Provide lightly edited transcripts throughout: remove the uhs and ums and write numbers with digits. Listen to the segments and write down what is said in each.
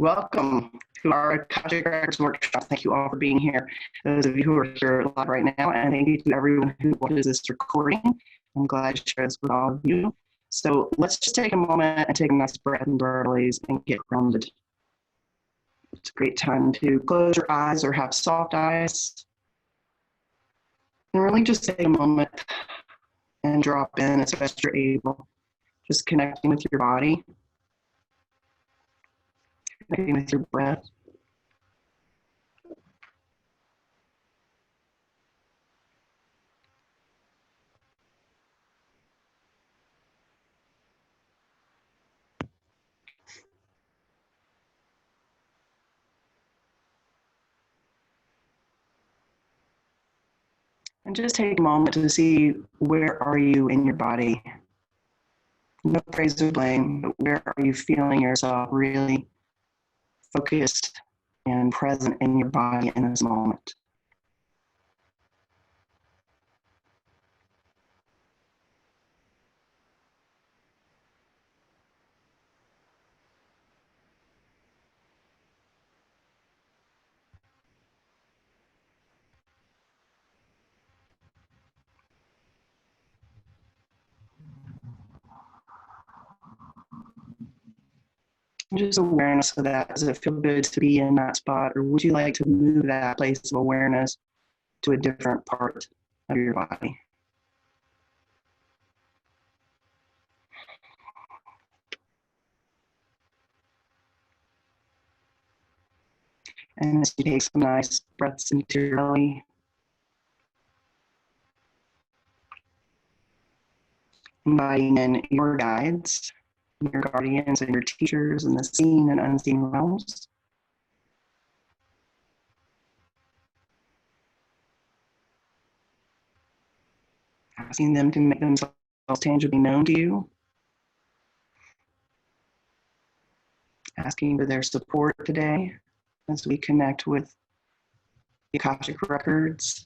Welcome to our Akashic Records workshop. Thank you all for being here. Those of you who are here live right now, and thank you to everyone who watches this recording. I'm glad to share this with all of you. So let's just take a moment and take a nice breath and bellies and get grounded. It's a great time to close your eyes or have soft eyes. And really just take a moment and drop in as best you're able. Just connecting with your body. Connecting with your breath. And just take a moment to see where are you in your body. No praise or blame, but where are you feeling yourself really focused and present in your body in this moment? Just awareness of that. Does it feel good to be in that spot, or would you like to move that place of awareness to a different part of your body? And as you take some nice breaths into your belly, inviting in your guides, your guardians, and your teachers in the seen and unseen realms. Asking them to make themselves tangibly known to you. Asking for their support today as we connect with the Akashic Records.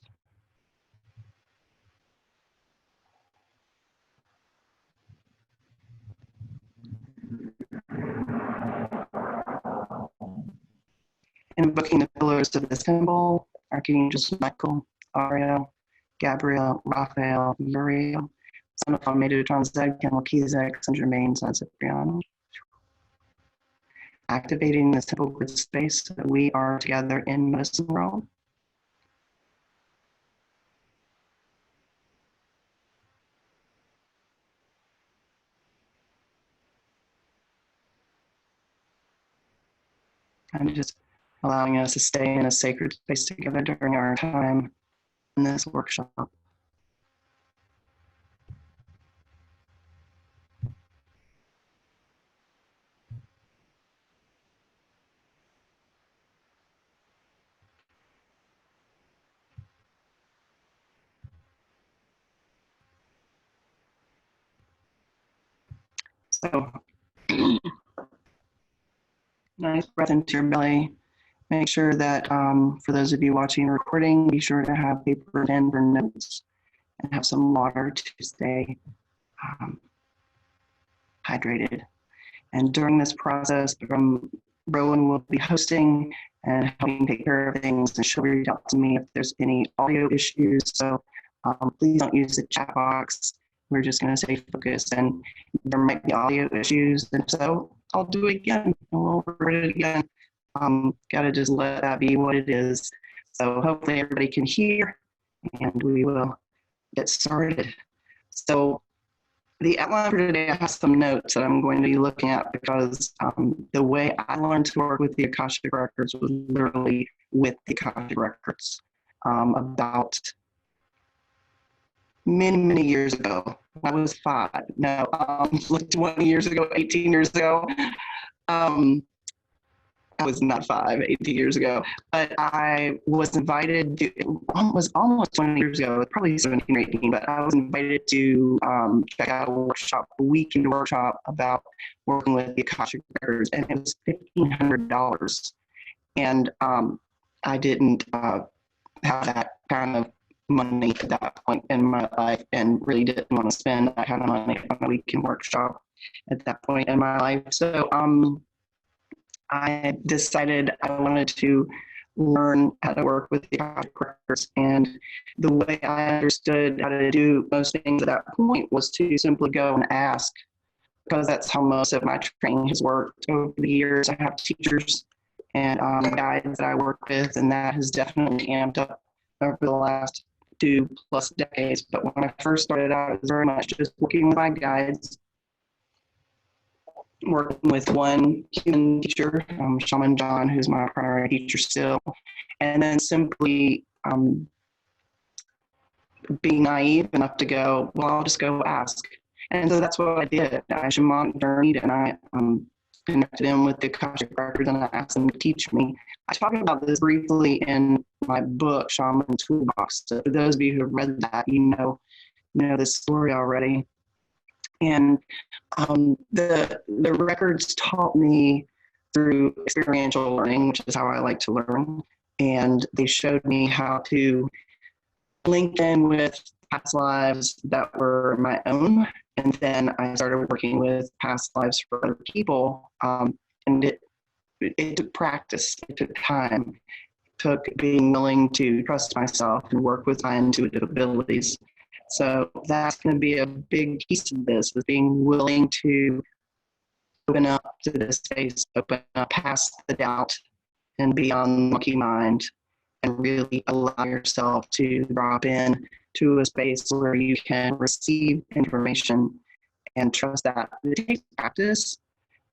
Invoking the pillars of the symbol, Archangels Michael, Ariel, Gabriel, Raphael, Uriel, Son of Metatron, Zedkin, Melchizedek, Saint Germain, San Cipriano. Activating the simple grid space so that we are together in medicine world. And just allowing us to stay in a sacred space together during our time in this workshop. So, nice breath into your belly. Make sure that for those of you watching the recording, be sure to have paper and pen for notes and have some water to stay hydrated. And during this process, Rowan will be hosting and helping take care of things, and she'll reach out to me if there's any audio issues. So please don't use the chat box. We're just going to stay focused, and there might be audio issues, and so I'll do it again, and we'll record it again. Got to just let that be what it is. So hopefully everybody can hear, and we will get started. So the outline for today, I have some notes that I'm going to be looking at because the way I learned to work with the Akashic Records was literally with the Akashic Records about many years ago. I was 5. No, like 20 years ago, 18 years ago. I was not 5, 18 years ago, but I was invited to, it was almost 20 years ago, probably 17 or 18, but I was invited to check out a workshop, a weekend workshop about working with the Akashic Records, and it was $1,500. And I didn't have that kind of money at that point in my life, and really didn't want to spend that kind of money on a weekend workshop at that point in my life. So I decided I wanted to learn how to work with the Akashic records. And the way I understood how to do most things at that point was to simply go and ask, because that's how most of my training has worked over the years. I have teachers and guides that I work with, and that has definitely amped up over the last 2+ decades. But when I first started out, it was very much just working with my guides, working with one human teacher, Shaman John, who's my primary teacher still, and then simply being naive enough to go, well, I'll just go ask. And so that's what I did. I shamanic journeyed, and I connected him with the Akashic records, and I asked him to teach me. I talked about this briefly in my book, Shaman Toolbox. So for those of you who have read that, you know this story already. And the records taught me through experiential learning, which is how I like to learn. And they showed me how to link in with past lives that were my own. And then I started working with past lives for other people. And it took practice, it took time, it took being willing to trust myself and work with my intuitive abilities. So that's going to be a big piece of this, is being willing to open up to this space, open up past the doubt and beyond the monkey mind, and really allow yourself to drop in to a space where you can receive information and trust that. It takes practice,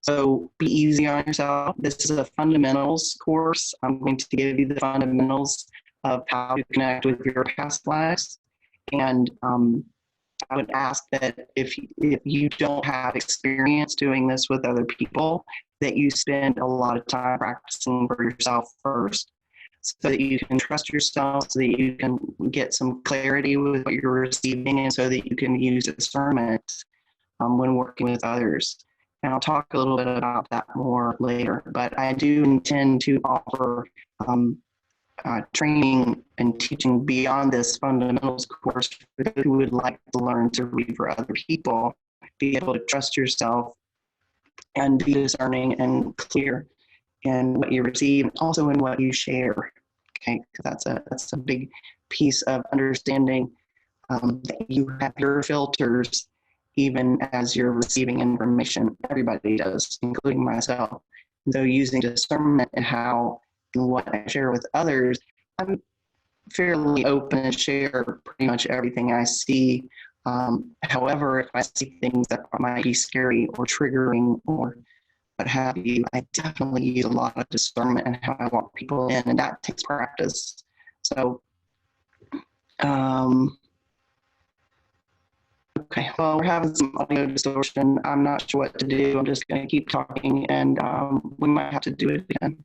so be easy on yourself. This is a fundamentals course. I'm going to give you the fundamentals of how to connect with your past lives. And I would ask that if you don't have experience doing this with other people, that you spend a lot of time practicing for yourself first, so that you can trust yourself, so that you can get some clarity with what you're receiving, and so that you can use discernment when working with others. And I'll talk a little bit about that more later, but I do intend to offer training and teaching beyond this fundamentals course for those who would like to learn to read for other people, be able to trust yourself and be discerning and clear in what you receive, also in what you share. Okay, because that's a big piece of understanding that you have your filters even as you're receiving information. Everybody does, including myself. And so using discernment and how and what I share with others, I'm fairly open to share pretty much everything I see. However, if I see things that might be scary or triggering or what have you, I definitely use a lot of discernment and how I walk people in, and that takes practice. So, okay, well, we're having some audio distortion. I'm not sure what to do. I'm just going to keep talking, and we might have to do it again.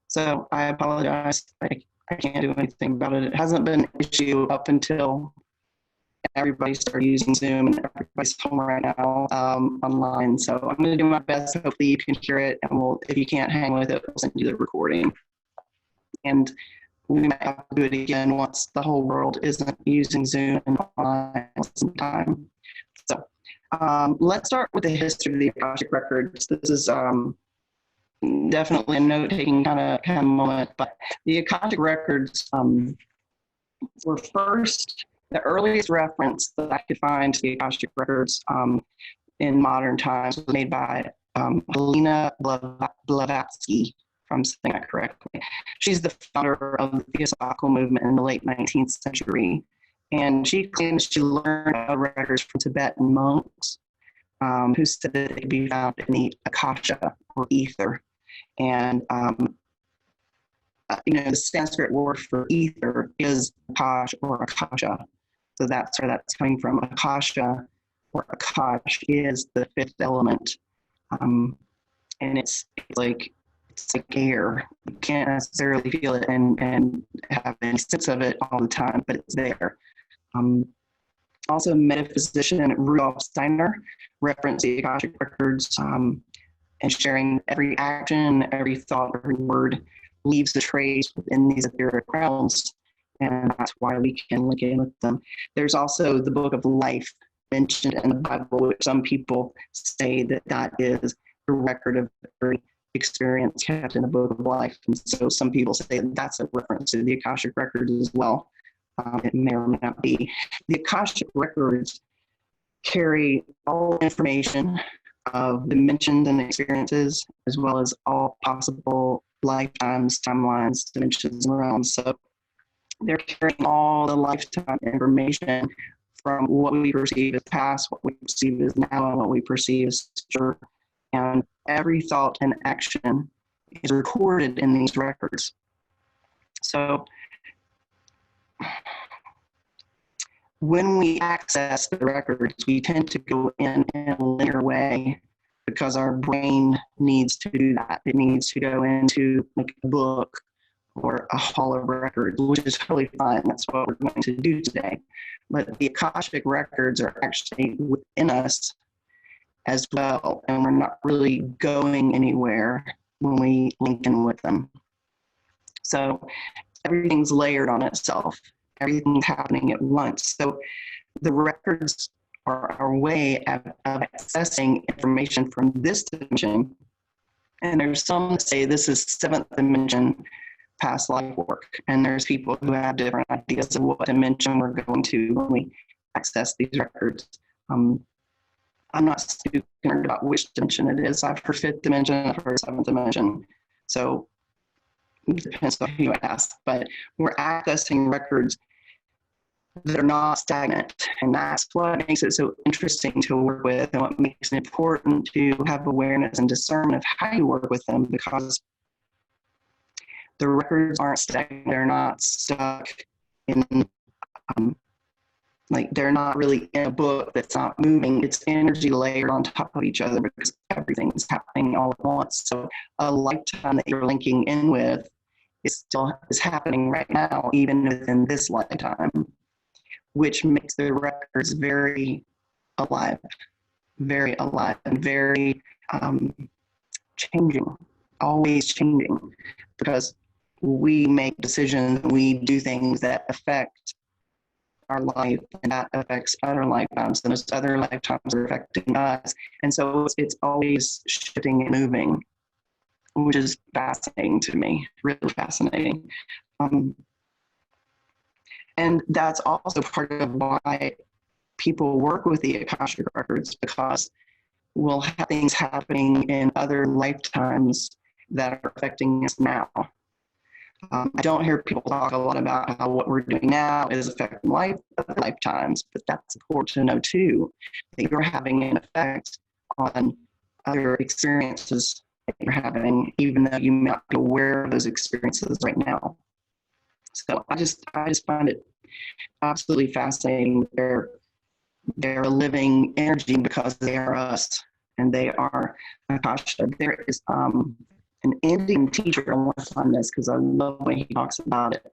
So I apologize. I can't do anything about it. It hasn't been an issue up until everybody started using Zoom, and everybody's home right now online. So I'm going to do my best. Hopefully you can hear it, and if you can't hang with it, we'll send you the recording. And we might have to do it again once the whole world isn't using Zoom and online sometime. So let's start with the history of the Akashic records. This is definitely a note-taking kind of moment, but the Akashic records were first, the earliest reference that I could find to the Akashic records in modern times was made by Helena Blavatsky, if I'm saying that correctly. She's the founder of the Theosophical movement in the late 19th century, and she claims she learned records from Tibetan monks who said that they could be found in the Akasha, or ether. And the Sanskrit word for ether is Akash or Akasha. So that's where that's coming from. Akasha or Akash is the fifth element. And it's like air. You can't necessarily feel it and have any sense of it all the time, but it's there. Also, metaphysician Rudolf Steiner referenced the Akashic records and sharing every action, every thought, every word leaves a trace within these etheric realms, and that's why we can link in with them. There's also the book of life mentioned in the Bible, which some people say that is the record of every experience kept in a book of life. And so some people say that's a reference to the Akashic records as well. It may or may not be. The Akashic records carry all information of dimensions and experiences, as well as all possible lifetimes, timelines, dimensions, and realms. So they're carrying all the lifetime information from what we perceive as past, what we perceive as now, and what we perceive as future. And every thought and action is recorded in these records. So when we access the records, we tend to go in a linear way because our brain needs to do that. It needs to go into like a book or a hall of records, which is totally fine. That's what we're going to do today. But the Akashic records are actually within us as well, and we're not really going anywhere when we link in with them. So everything's layered on itself. Everything's happening at once. So the records are our way of accessing information from this dimension. And there's some that say this is seventh dimension past life work. And there's people who have different ideas of what dimension we're going to when we access these records. I'm not super concerned about which dimension it is. I've heard fifth dimension, I've heard seventh dimension. So it depends on who you ask. But we're accessing records that are not stagnant. And that's what makes it so interesting to work with, and what makes it important to have awareness and discernment of how you work with them, because the records aren't stagnant. They're not stuck in, like they're not really in a book that's not moving. It's energy layered on top of each other because everything's happening all at once. So a lifetime that you're linking in with is happening right now, even within this lifetime, which makes the records very alive, and very changing, always changing, because we make decisions, we do things that affect our life, and that affects other lifetimes, and those other lifetimes are affecting us. And so it's always shifting and moving, which is fascinating to me, really fascinating. And that's also part of why people work with the Akashic records, because we'll have things happening in other lifetimes that are affecting us now. I don't hear people talk a lot about how what we're doing now is affecting other lifetimes, but that's important to know too, that you're having an effect on other experiences that you're having, even though you may not be aware of those experiences right now. So I just find it absolutely fascinating. They're a living energy because they are us, and they are Akasha. There is an Indian teacher, I want to find this because I love the way he talks about it.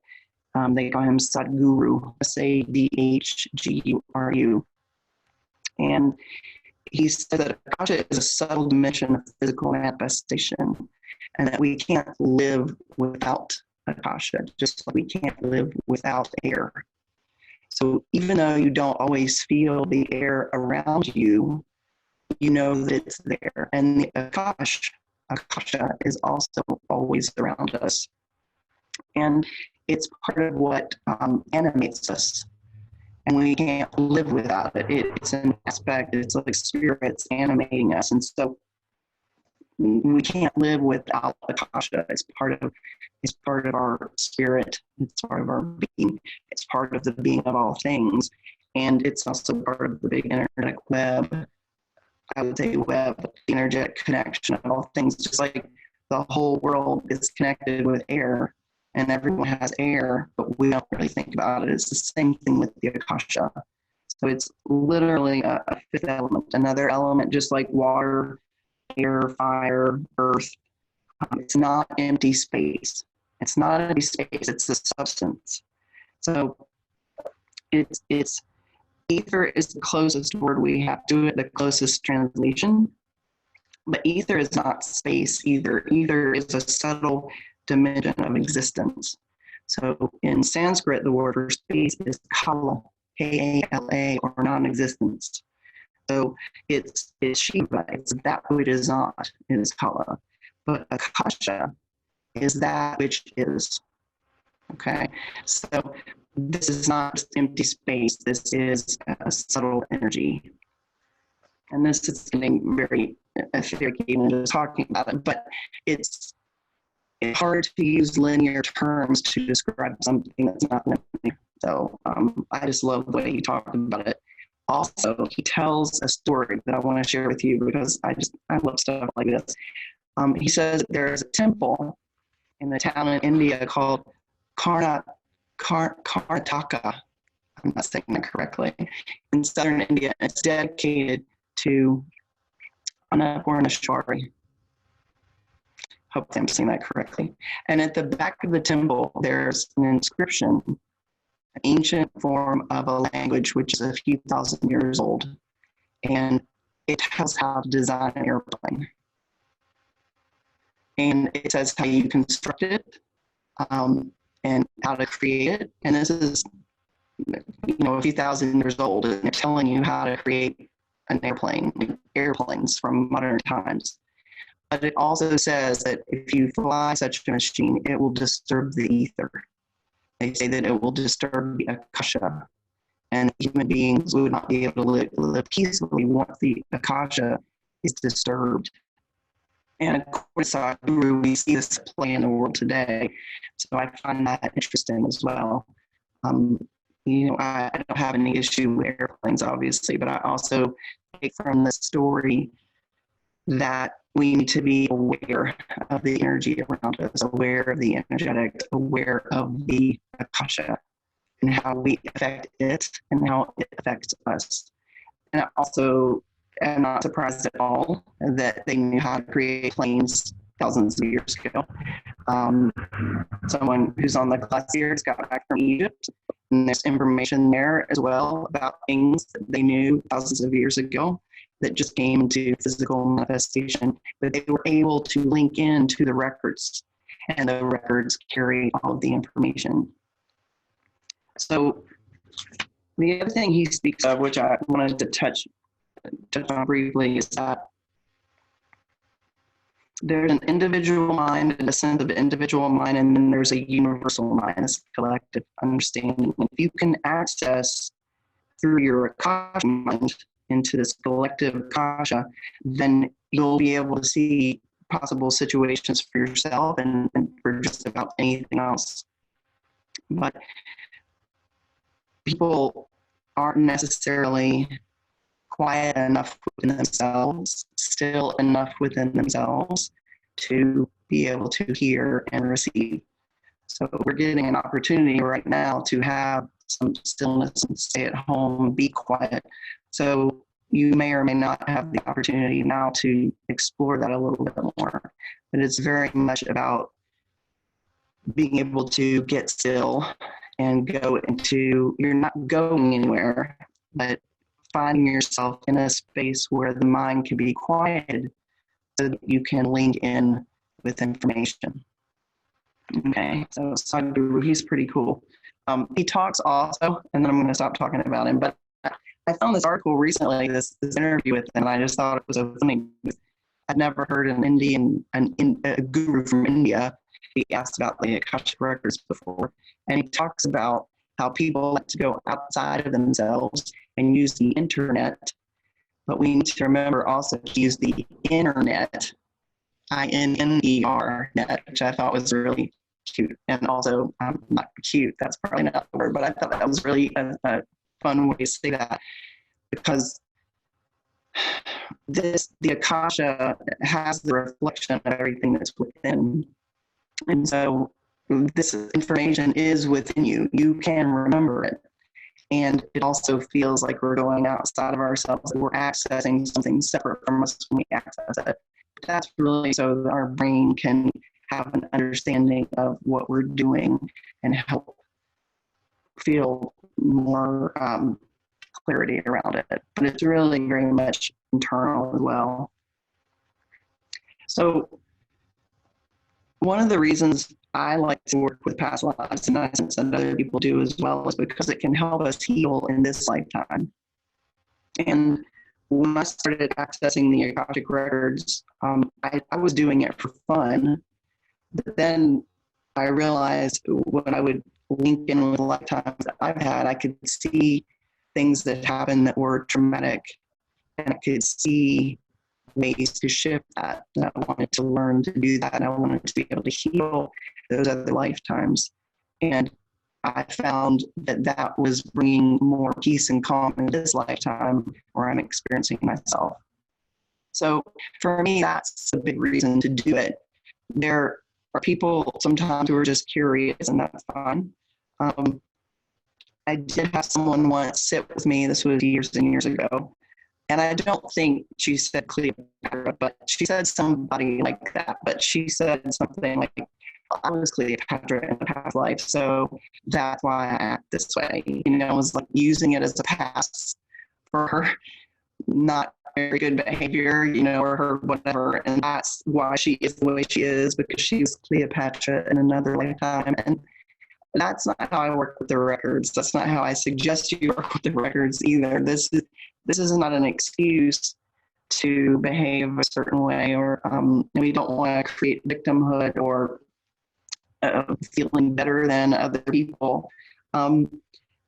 They call him Sadhguru, Sadhguru. And he said that Akasha is a subtle dimension of physical manifestation, and that we can't live without Akasha, just like we can't live without air. So even though you don't always feel the air around you, you know that it's there. And the Akasha is also always around us. And it's part of what animates us. And we can't live without it. It's an aspect, it's like spirits animating us. And so we can't live without Akasha. It's part of our spirit. It's part of our being. It's part of the being of all things. And it's also part of the big energetic web. I would say web, the energetic connection of all things, just like the whole world is connected with air, and everyone has air, but we don't really think about it. It's the same thing with the Akasha. So it's literally a fifth element, another element, just like water, air, fire, earth. It's not empty space. It's not empty space, it's a substance. So it's ether is the closest word we have to it, the closest translation. But ether is not space either. Ether is a subtle dimension of existence. So in Sanskrit, the word for space is kala, K-A-L-A, or non-existence. So it's Shiva, it's that which is not, is kala. but Akasha is that which is. Okay, so this is not just empty space. This is a subtle energy, and this is getting very etheric even just talking about it. But it's hard to use linear terms to describe something that's not linear. So I just love the way he talked about it. Also, he tells a story that I want to share with you because I love stuff like this. He says there's a temple in the town in India called Karnataka. I'm not saying that correctly. In southern India, it's dedicated to Annapurneshwari. Hope I'm saying that correctly. And at the back of the temple, there's an inscription, an ancient form of a language which is a few thousand years old. And it tells how to design an airplane. And it says how you construct it and how to create it. And this is, a few thousand years old. And they're telling you how to create an airplane, airplanes from modern times. But it also says that if you fly such a machine, it will disturb the ether. They say that it will disturb the Akasha, and human beings would not be able to live peacefully once the Akasha is disturbed. And according to Sadhguru, we see this play in the world today. So I find that interesting as well. I don't have any issue with airplanes, obviously, but I also take from the story that we need to be aware of the energy around us, aware of the energetics, aware of the Akasha, and how we affect it and how it affects us. And I also am not surprised at all that they knew how to create planes thousands of years ago. Someone who's on the class here just got back from Egypt, and there's information there as well about things that they knew thousands of years ago that just came into physical manifestation, but they were able to link into the records, and the records carry all of the information. So the other thing he speaks of, which I wanted to touch on briefly, is that there's an individual mind and a sense of individual mind, and then there's a universal mind, a collective understanding. If you can access through your Akasha mind into this collective Akasha, then you'll be able to see possible situations for yourself and for just about anything else. But people aren't necessarily quiet enough within themselves, still enough within themselves to be able to hear and receive. So we're getting an opportunity right now to have some stillness and stay at home, be quiet. So you may or may not have the opportunity now to explore that a little bit more. But it's very much about being able to get still and go into, you're not going anywhere, but finding yourself in a space where the mind can be quieted so that you can link in with information. Okay, so Sadhguru, he's pretty cool. He talks also, and then I'm going to stop talking about him, but I found this article recently, this interview with him, and I just thought it was so funny. I'd never heard a guru from India be asked about the Akashic records before. And he talks about how people like to go outside of themselves and use the internet. But we need to remember also to use the internet, INNER net, which I thought was really cute. And also, not cute, that's probably not the word, but I thought that was really a fun way to say that, because the Akasha has the reflection of everything that's within. And so this information is within you. You can remember it. And it also feels like we're going outside of ourselves, and we're accessing something separate from us when we access it. That's really so that our brain can have an understanding of what we're doing and help feel more clarity around it. But it's really very much internal as well. So one of the reasons I like to work with past lives, and I sense that other people do as well, is because it can help us heal in this lifetime. And when I started accessing the Akashic records, I was doing it for fun. But then I realized when I would link in with lifetimes that I've had, I could see things that happened that were traumatic, and I could see ways to shift that. And I wanted to learn to do that, and I wanted to be able to heal those other lifetimes. And I found that that was bringing more peace and calm in this lifetime where I'm experiencing myself. So for me, that's a big reason to do it. There are people sometimes who are just curious, and that's fine. I did have someone once sit with me, this was years and years ago, and I don't think she said Cleopatra, but she said somebody like that, but she said something like, I was Cleopatra in a past life, so that's why I act this way. You know, it was like using it as a pass for her not very good behavior, you know, or her whatever. And that's why she is the way she is, because she's Cleopatra in another lifetime. And that's not how I work with the records. That's not how I suggest you work with the records either. This is not an excuse to behave a certain way, or we don't want to create victimhood or feeling better than other people.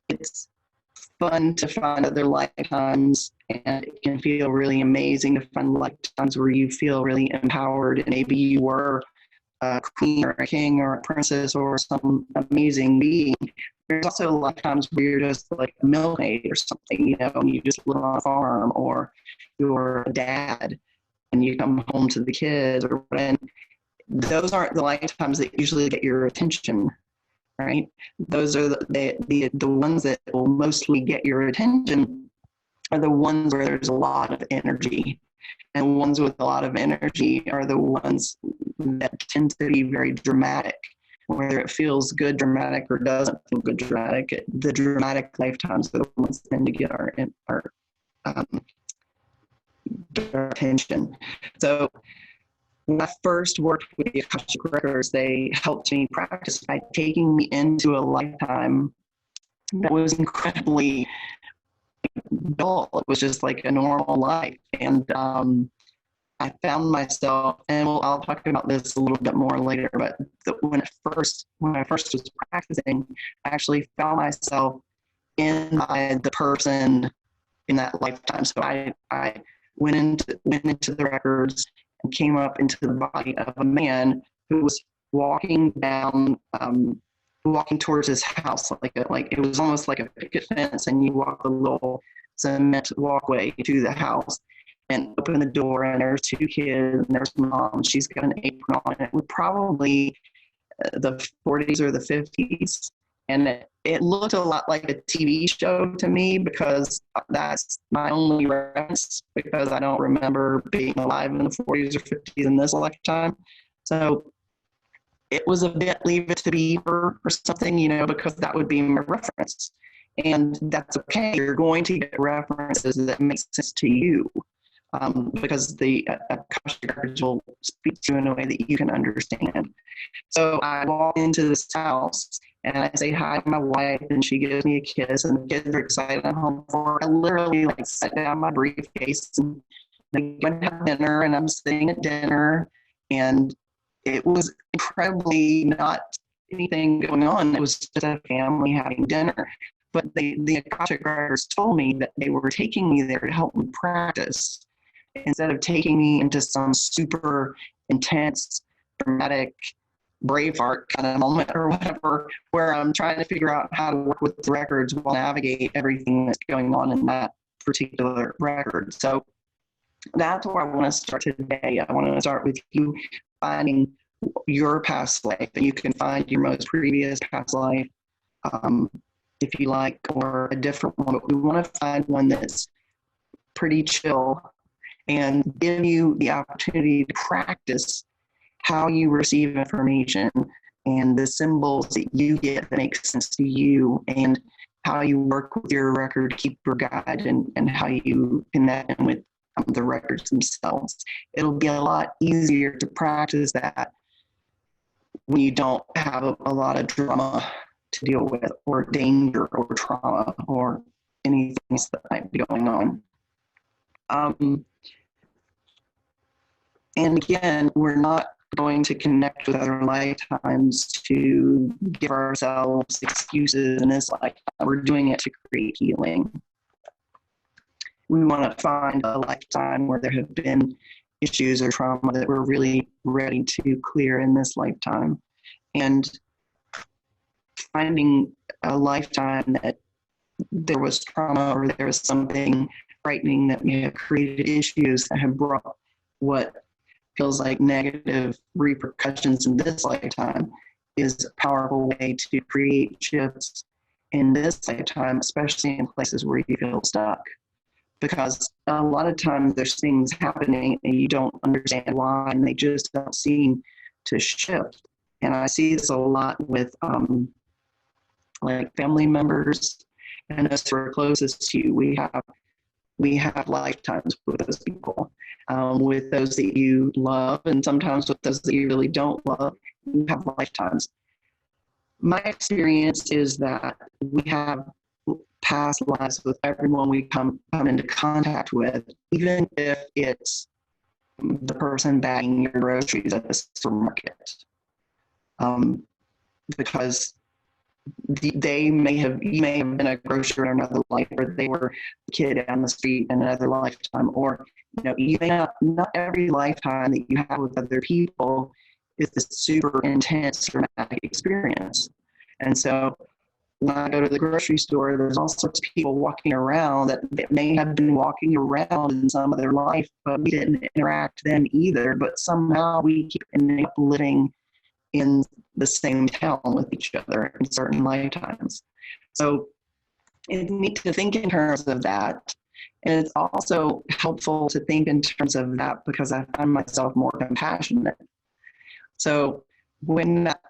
It's fun to find other lifetimes, and it can feel really amazing to find lifetimes where you feel really empowered, and maybe you were a queen or a king or a princess or some amazing being. There's also a lot of times where you're just like a milkmaid or something, you know, and you just live on a farm, or you're a dad and you come home to the kids, or and those aren't the lifetimes that usually get your attention, right? Those are the ones that will mostly get your attention are the ones where there's a lot of energy. And ones with a lot of energy are the ones that tend to be very dramatic. Whether it feels good dramatic or doesn't feel good dramatic, the dramatic lifetimes are the ones that tend to get our attention. So when I first worked with the Akashic Records, they helped me practice by taking me into a lifetime that was incredibly dull. It was just like a normal life. And I found myself, and I'll talk about this a little bit more later, but when I first was practicing, I actually found myself in the person in that lifetime. So I went into the records and came up into the body of a man who was walking towards his house, like it was almost like a picket fence, and you walk a little cement walkway to the house and open the door, and there's two kids, and there's mom. She's got an apron on. It was probably the 40s or the 50s, and it looked a lot like a TV show to me, because that's my only reference, because I don't remember being alive in the 40s or 50s in this lifetime. So it was a bit Leave It to Beaver or something, you know, because that would be my reference. And that's okay. You're going to get references that make sense to you, because the Akashic records will speak to you in a way that you can understand. So I walk into this house and I say hi to my wife, and she gives me a kiss, and the kids are excited I'm home for her. I literally like set down my briefcase and they went to have dinner, and I'm sitting at dinner, and it was incredibly not anything going on. It was just a family having dinner. But the Akashic records told me that they were taking me there to help me practice, instead of taking me into some super intense, dramatic, Braveheart kind of moment or whatever, where I'm trying to figure out how to work with the records while navigate everything that's going on in that particular record. So that's where I want to start today. I want to start with you finding your past life, and you can find your most previous past life, if you like, or a different one. But we want to find one that's pretty chill and give you the opportunity to practice how you receive information and the symbols that you get that make sense to you, and how you work with your record keeper guide, and how you connect with the records themselves. It'll be a lot easier to practice that when you don't have a lot of drama to deal with, or danger, or trauma, or anything that might be going on. Um, and again, we're not going to connect with other lifetimes to give ourselves excuses in this lifetime. We're doing it to create healing. We want to find a lifetime where there have been issues or trauma that we're really ready to clear in this lifetime. And finding a lifetime that there was trauma or there was something frightening that may have created issues that have brought what feels like negative repercussions in this lifetime is a powerful way to create shifts in this lifetime, especially in places where you feel stuck. Because a lot of times there's things happening and you don't understand why, and they just don't seem to shift. And I see this a lot with like family members and us who are closest to you. We have lifetimes with those people, with those that you love, and sometimes with those that you really don't love. You have lifetimes. My experience is that we have past lives with everyone we come into contact with, even if it's the person bagging your groceries at the supermarket, because you may have been a grocer in another life, or they were a kid down the street in another lifetime, or you may not every lifetime that you have with other people is this super intense traumatic experience. And so when I go to the grocery store, there's all sorts of people walking around that may have been walking around in some of their life, but we didn't interact then either. But somehow we keep ending up living in the same town with each other in certain lifetimes. So you need to think in terms of that. And it's also helpful to think in terms of that because I find myself more compassionate. So when that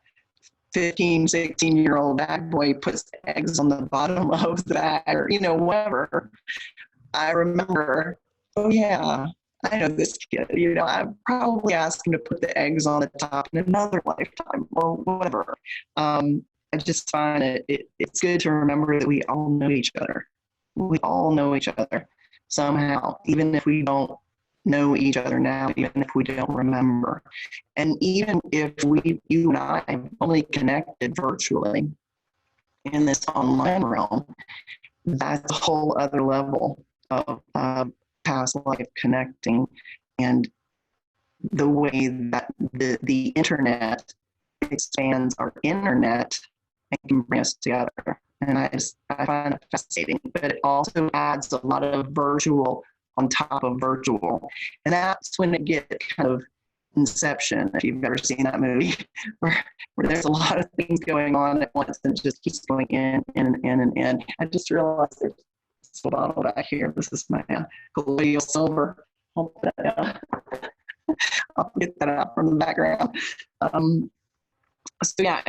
15, 16-year-old bag boy puts eggs on the bottom of the bag or, whatever, I remember, oh yeah, I know this kid, I probably asked him to put the eggs on the top in another lifetime or whatever. I just find it's good to remember that we all know each other. We all know each other somehow, even if we don't know each other now, even if we don't remember. And even if you and I have only connected virtually in this online realm, that's a whole other level of past life connecting, and the way that the internet expands our internet and can bring us together. And I find it fascinating, but it also adds a lot of virtual on top of virtual. And that's when it gets kind of Inception, if you've ever seen that movie, where there's a lot of things going on at once and just keeps going in and in and in. I just realized there's a bottle back here. This is my colloidal silver. I'll get that out from the background. So yeah,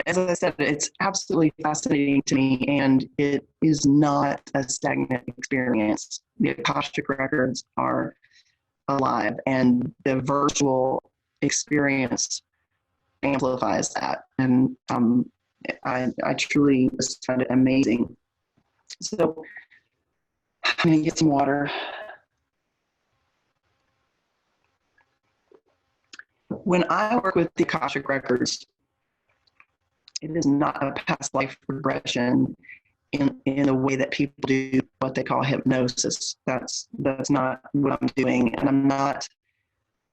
as I said, it's absolutely fascinating to me, and it is not a stagnant experience. The Akashic records are alive, and the virtual experience amplifies that. And I truly just find it amazing. So I'm gonna get some water. When I work with the Akashic records, it is not a past life regression in the way that people do what they call hypnosis. That's not what I'm doing. And I'm not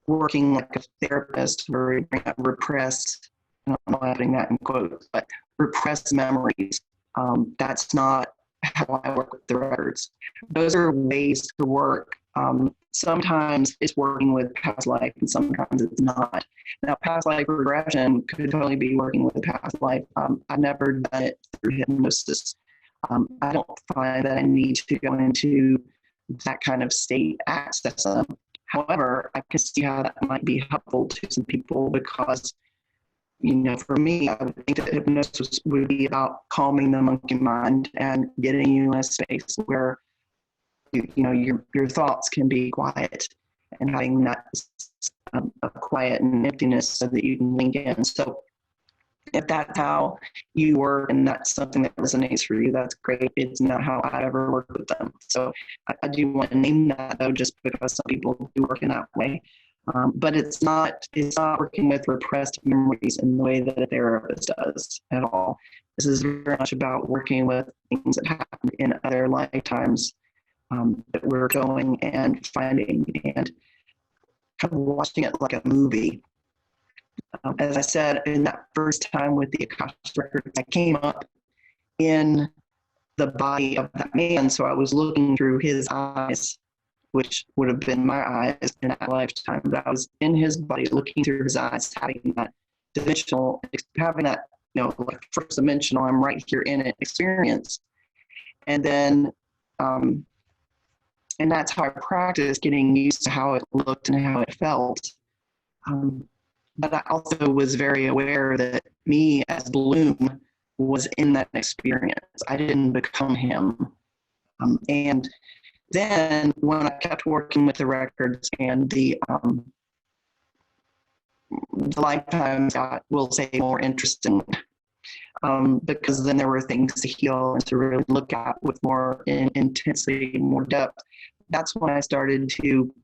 working like a therapist or repressed, I don't know why I'm putting that in quotes, but repressed memories. That's not how I work with the records. Those are ways to work. Sometimes it's working with past life and sometimes it's not. Now, past life regression could totally be working with a past life. I've never done it through hypnosis. I don't find that I need to go into that kind of state access them. However, I can see how that might be helpful to some people because, for me, I would think that hypnosis would be about calming the monkey mind and getting you in a space where your thoughts can be quiet and having that a quiet and emptiness so that you can link in. So If that's how you work and that's something that resonates for you, that's great. It's not how I ever work with them. So I do want to name that though, just because some people do work in that way. But it's not working with repressed memories in the way that a therapist does at all. This is very much about working with things that happened in other lifetimes, that we're going and finding and kind of watching it like a movie. As I said, in that first time with the Akashic records, I came up in the body of that man, so I was looking through his eyes, which would have been my eyes in that lifetime. But I was in his body, looking through his eyes, having that dimensional, having that, like first dimensional, I'm right here in it experience. And then, and that's how I practiced getting used to how it looked and how it felt. But I also was very aware that me as Bloom was in that experience. I didn't become him. And then when I kept working with the records and the lifetimes got, we'll say, more interesting, because then there were things to heal and to really look at with more intensity, more depth. That's when I started to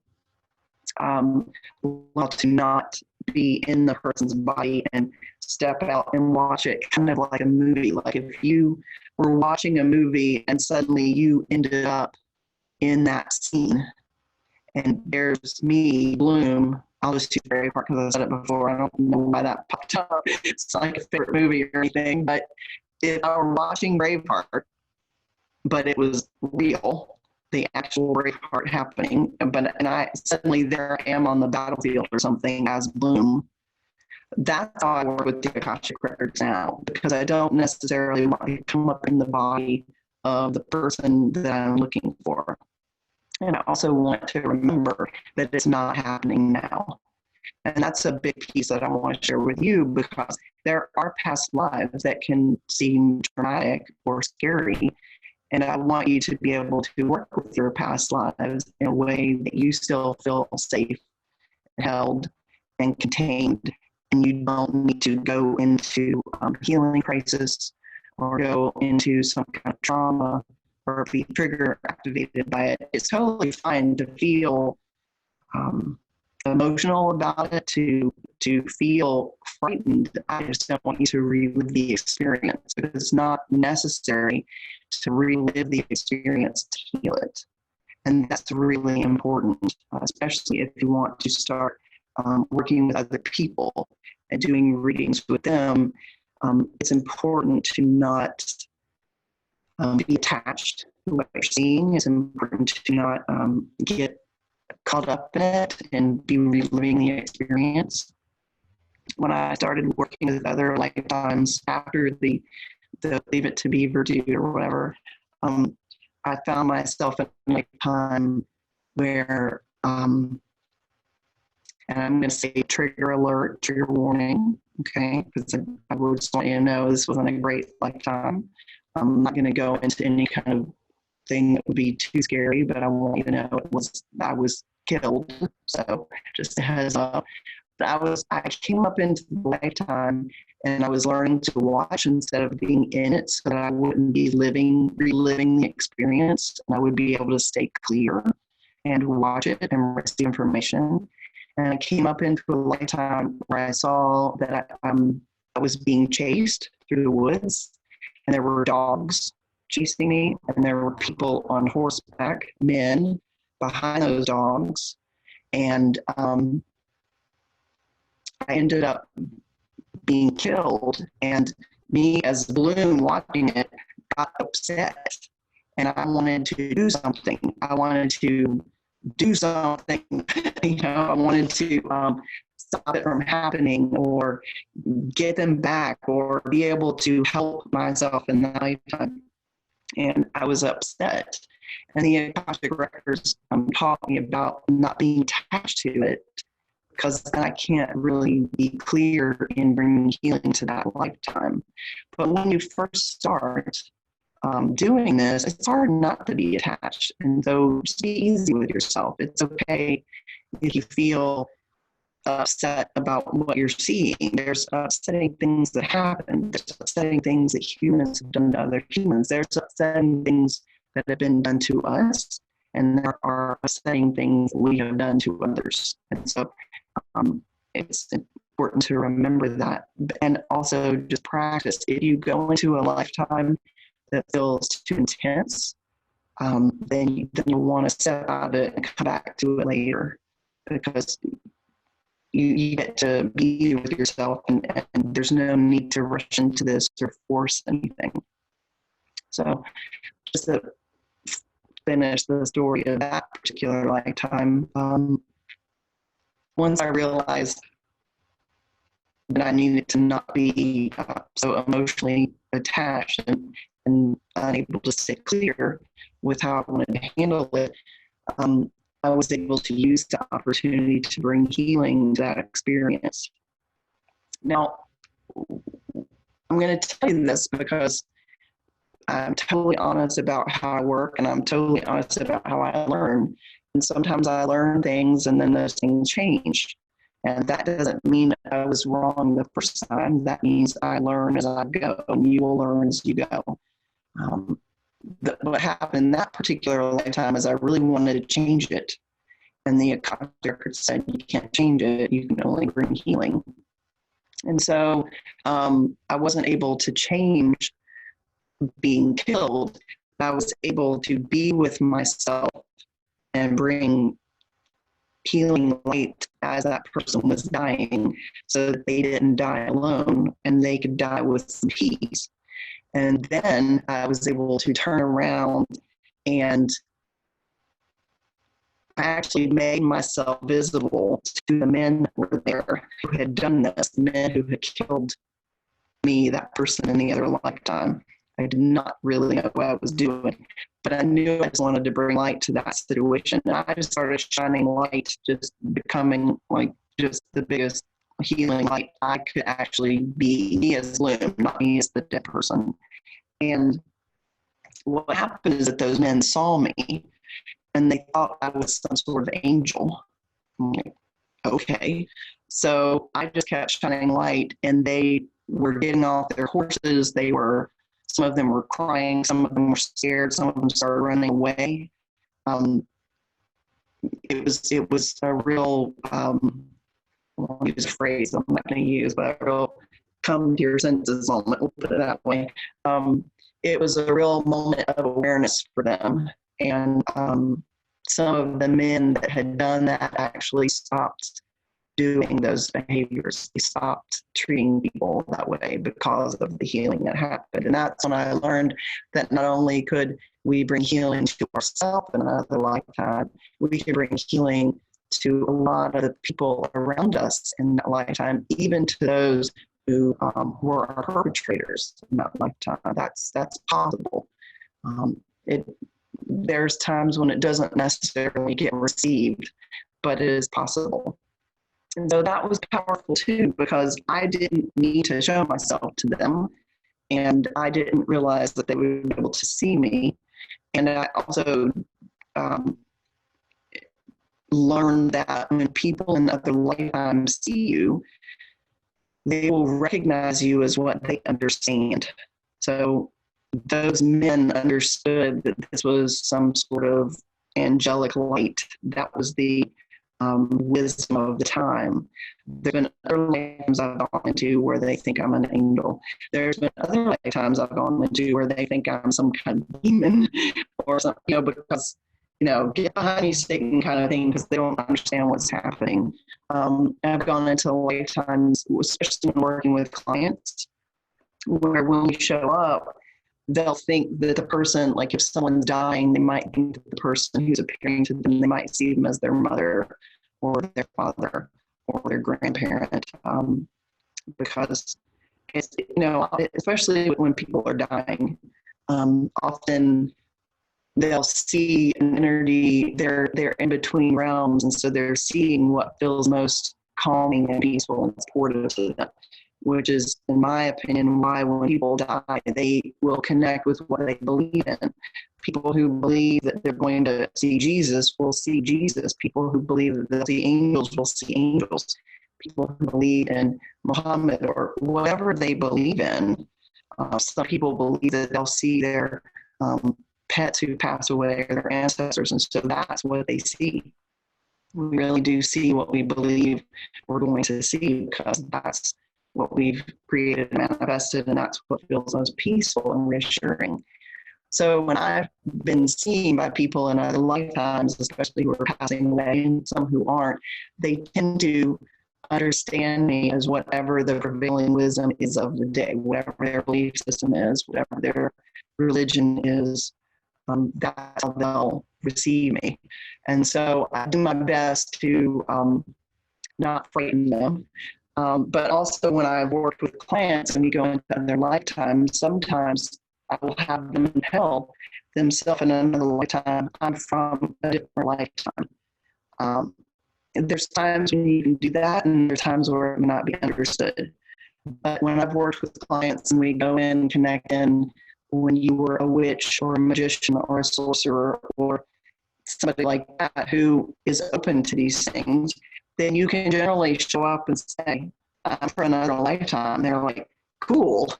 to not be in the person's body and step out and watch it kind of like a movie. Like if you were watching a movie and suddenly you ended up in that scene and there's me, Bloom. I'll just do Braveheart because I said it before. I don't know why that popped up. It's not like a favorite movie or anything, but if I were watching Braveheart, but it was real, the actual Braveheart happening, and I suddenly there I am on the battlefield or something as Bloom. That's how I work with the Akashic records now, because I don't necessarily want to come up in the body of the person that I'm looking for. And I also want to remember that it's not happening now. And that's a big piece that I want to share with you, because there are past lives that can seem traumatic or scary. And I want you to be able to work with your past lives in a way that you still feel safe, held, and contained. And you don't need to go into healing crisis or go into some kind of trauma or be trigger activated by it. It's totally fine to feel emotional about it, to feel frightened. I just don't want you to relive the experience, because it's not necessary to relive the experience to heal it. And that's really important, especially if you want to start working with other people and doing readings with them. It's important to not be attached to what you're seeing. It's important to not get caught up in it and be reliving the experience. When I started working with other lifetimes after the Leave It to Beaver dude or whatever, I found myself in a lifetime where, and I'm going to say trigger alert, trigger warning, okay? Because I would just want you to know this wasn't a great lifetime. I'm not going to go into any kind of thing that would be too scary, but I want you to know I was killed. So just a heads up. But I came up into the lifetime and I was learning to watch instead of being in it, so that I wouldn't be reliving the experience, and I would be able to stay clear and watch it and receive information. And I came up into a lifetime where I saw that I was being chased through the woods, and there were dogs chasing me, and there were people on horseback, men, behind those dogs. And I ended up being killed, and me as Bloom watching it got upset, and I wanted to do something. I wanted to do something, I wanted to stop it from happening or get them back or be able to help myself in that lifetime. And I was upset. And the Akashic records taught me about not being attached to it, because then I can't really be clear in bringing healing to that lifetime. But when you first start doing this, it's hard not to be attached. And so just be easy with yourself. It's okay if you feel upset about what you're seeing. There's upsetting things that happen. There's upsetting things that humans have done to other humans. There's upsetting things that have been done to us, and there are upsetting things we have done to others. And so it's important to remember that, and also just practice. If you go into a lifetime that feels too intense, then you'll want to step out of it and come back to it later, because you get to be with yourself, and there's no need to rush into this or force anything. So just to finish the story of that particular lifetime, once I realized that I needed to not be so emotionally attached and unable to stay clear with how I wanted to handle it, I was able to use the opportunity to bring healing to that experience. Now, I'm going to tell you this because I'm totally honest about how I work, and I'm totally honest about how I learn. And sometimes I learn things and then those things change. And that doesn't mean I was wrong the first time. That means I learn as I go, and you will learn as you go. What happened in that particular lifetime is I really wanted to change it. And the Akashic record said, you can't change it, you can only bring healing. And so I wasn't able to change being killed. I was able to be with myself and bring healing light as that person was dying, so that they didn't die alone and they could die with some peace. And then I was able to turn around, and I actually made myself visible to the men that were there who had done this, the men who had killed me, that person in the other lifetime. I did not really know what I was doing, but I knew I just wanted to bring light to that situation. And I just started shining light, just becoming like just the biggest healing light I could actually be, me as Loom, not me as the dead person. And what happened is that those men saw me and they thought I was some sort of angel. I'm like, okay. So I just kept shining light, and they were getting off their horses. Some of them were crying, some of them were scared, some of them started running away. It was a real, I'll use a phrase I'm not going to use, but a real come to your senses moment, we'll put it that way. It was a real moment of awareness for them. And some of the men that had done that actually stopped doing those behaviors. They stopped treating people that way because of the healing that happened. And that's when I learned that not only could we bring healing to ourselves in another lifetime, we could bring healing to a lot of the people around us in that lifetime, even to those who were our perpetrators in that lifetime. That's possible. There's times when it doesn't necessarily get received, but it is possible. And so that was powerful too, because I didn't need to show myself to them, and I didn't realize that they would be able to see me. And I also learned that when people in other lifetimes see you, they will recognize you as what they understand. So those men understood that this was some sort of angelic light. That was the wisdom of the time. There's been other lifetimes I've gone into where they think I'm an angel. There's been other lifetimes I've gone into where they think I'm some kind of demon or something, because, get behind me, Satan kind of thing, because they don't understand what's happening. I've gone into lifetimes, especially when working with clients, where when we show up, they'll think that the person, like if someone's dying, they might think that the person who's appearing to them, they might see them as their mother or their father or their grandparent, because it's, especially when people are dying, often they'll see an energy, they're in between realms, and so they're seeing what feels most calming and peaceful and supportive to them, which is, in my opinion, why when people die, they will connect with what they believe in. People who believe that they're going to see Jesus will see Jesus. People who believe that they'll see angels will see angels. people who believe in Muhammad or whatever they believe in. Some people believe that they'll see their pets who pass away or their ancestors, and so that's what they see. We really do see what we believe we're going to see, because that's what we've created and manifested, and that's what feels most peaceful and reassuring. So when I've been seen by people in other lifetimes, especially who are passing away and some who aren't, they tend to understand me as whatever the prevailing wisdom is of the day, whatever their belief system is, whatever their religion is. That's how they'll receive me. And so I do my best to not frighten them. But also when I've worked with clients and we go into their lifetimes, sometimes I will have them tell themselves in another lifetime, I'm from a different lifetime. There's times when you can do that, and there's times where it may not be understood. But when I've worked with clients and we go in and connect in, when you were a witch or a magician or a sorcerer or somebody like that who is open to these things, then you can generally show up and say, I'm from another lifetime. They're like, cool.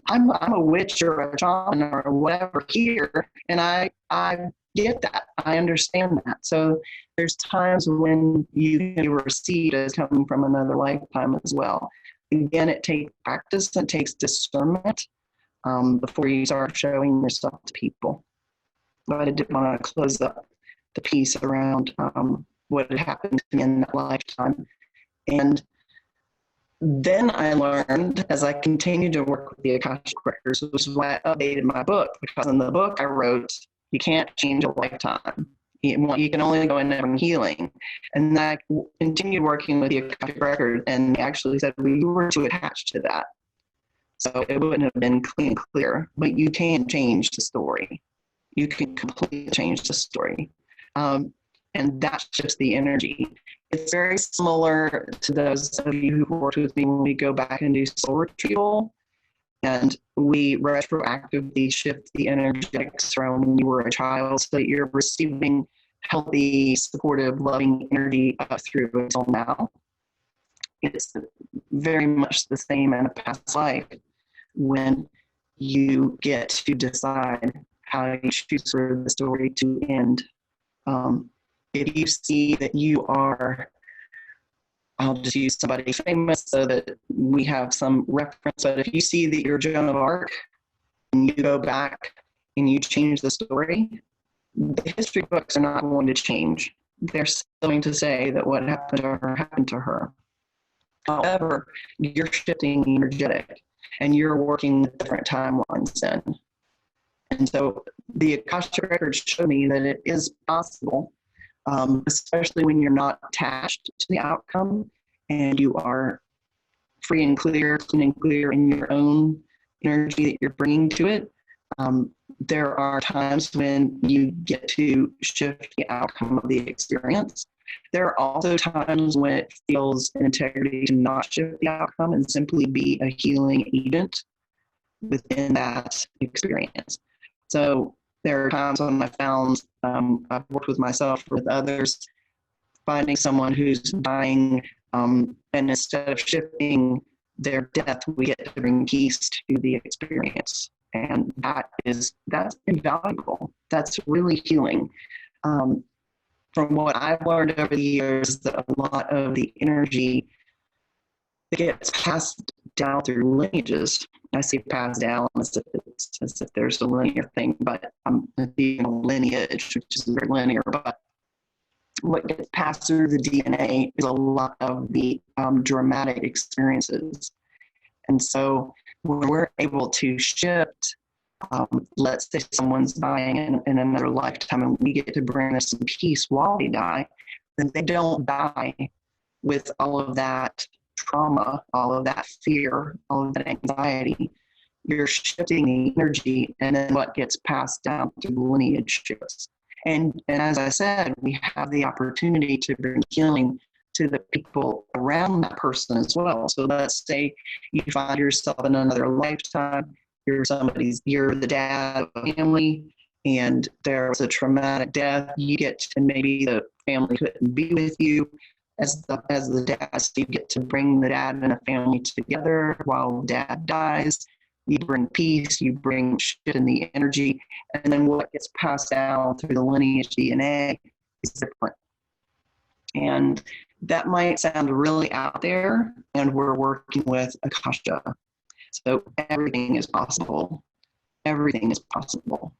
I'm a witch or a shaman or whatever here, and I get that. I understand that. So there's times when you can be received as coming from another lifetime as well. Again, it takes practice, it takes discernment before you start showing yourself to people. But I did want to close up the piece around what had happened to me in that lifetime. And then I learned, as I continued to work with the Akashic records, which is why I updated my book, because in the book I wrote, you can't change a lifetime. You can only go in there and healing. And I continued working with the Akashic record, and they actually said, well, you were too attached to that. So it wouldn't have been clean and clear, but you can change the story. You can completely change the story. And that's just the energy. It's very similar to those of you who've worked with me when we go back and do soul retrieval, and we retroactively shift the energetics from when you were a child so that you're receiving healthy, supportive, loving energy through until now. It's very much the same in a past life when you get to decide how you choose for the story to end. If you see that you are, I'll just use somebody famous so that we have some reference, but if you see that you're Joan of Arc and you go back and you change the story, the history books are not going to change. They're still going to say that what happened to her. However, you're shifting energetic and you're working with different timelines then. And so the Akashic records show me that it is possible, especially when you're not attached to the outcome and you are free and clear, clean and clear in your own energy that you're bringing to it. There are times when you get to shift the outcome of the experience. There are also times when it feels an integrity to not shift the outcome and simply be a healing agent within that experience. So there are times when I found, I've worked with myself or with others, finding someone who's dying, and instead of shifting their death, we get to bring peace to the experience. And that's invaluable. That's really healing. From what I've learned over the years, that a lot of the energy gets passed down through lineages. I say passed down as if there's a linear thing, but I'm being a lineage, which is very linear. But what gets passed through the DNA is a lot of the dramatic experiences. And so when we're able to shift, let's say someone's dying in another lifetime and we get to bring them some peace while they die, then they don't die with all of that trauma, all of that fear, all of that anxiety. You're shifting the energy, and then what gets passed down through the lineage shifts. And as I said, we have the opportunity to bring healing to the people around that person as well. So let's say you find yourself in another lifetime, you're the dad of a family, and there was a traumatic death. You get to, maybe the family couldn't be with you, as the dad. So you get to bring the dad and a family together while dad dies. You bring peace, you bring shit in the energy, and then what gets passed down through the lineage DNA is different. And that might sound really out there, and we're working with Akasha. So everything is possible. Everything is possible.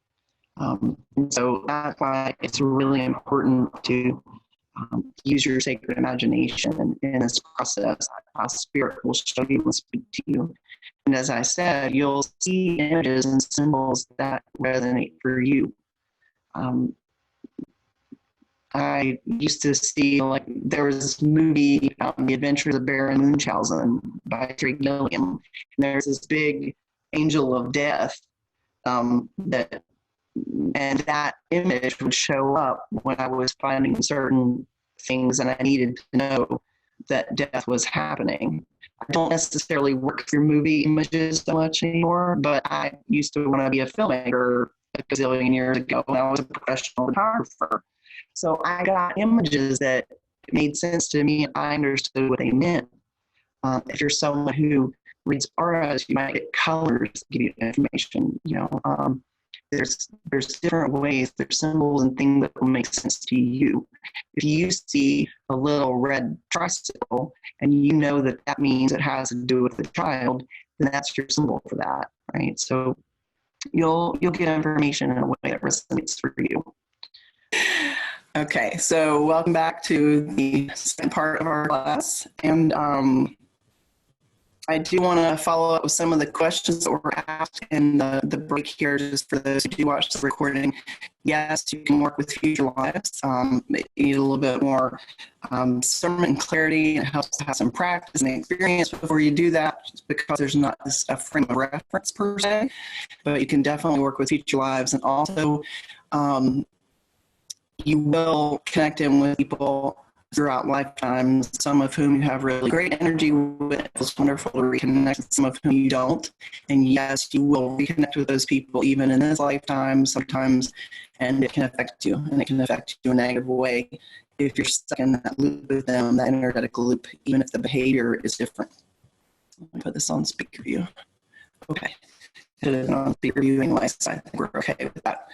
And so that's why it's really important to use your sacred imagination in this process. Spirit will show you and speak to you. And as I said, you'll see images and symbols that resonate for you. I used to see, like, there was this movie, The Adventures of Baron Munchausen by Terry Gilliam. And there's this big angel of death and that image would show up when I was finding certain things and I needed to know that death was happening. I don't necessarily work through movie images so much anymore, but I used to want to be a filmmaker a gazillion years ago when I was a professional photographer. So I got images that made sense to me and I understood what they meant. If you're someone who reads auras, you might get colors that give you information. There's different ways, there's symbols and things that will make sense to you. If you see a little red tricycle and you know that that means it has to do with the child, then that's your symbol for that, right? So you'll get information in a way that resonates for you. Okay, so welcome back to the second part of our class. And I do want to follow up with some of the questions that were asked in the break here, just for those who do watch the recording. Yes, you can work with future lives. You need a little bit more discernment and clarity. It helps to have some practice and experience before you do that, because there's not a frame of reference per se, but you can definitely work with future lives. And also, you will connect in with people throughout lifetimes, some of whom you have really great energy with. It's wonderful to reconnect with some of whom you don't. And yes, you will reconnect with those people even in this lifetime sometimes, and it can affect you, and it can affect you in a negative way if you're stuck in that loop with them, that energetic loop, even if the behavior is different. Let me put this on speaker view. Okay. On speaker view anyway, so I think we're okay with that.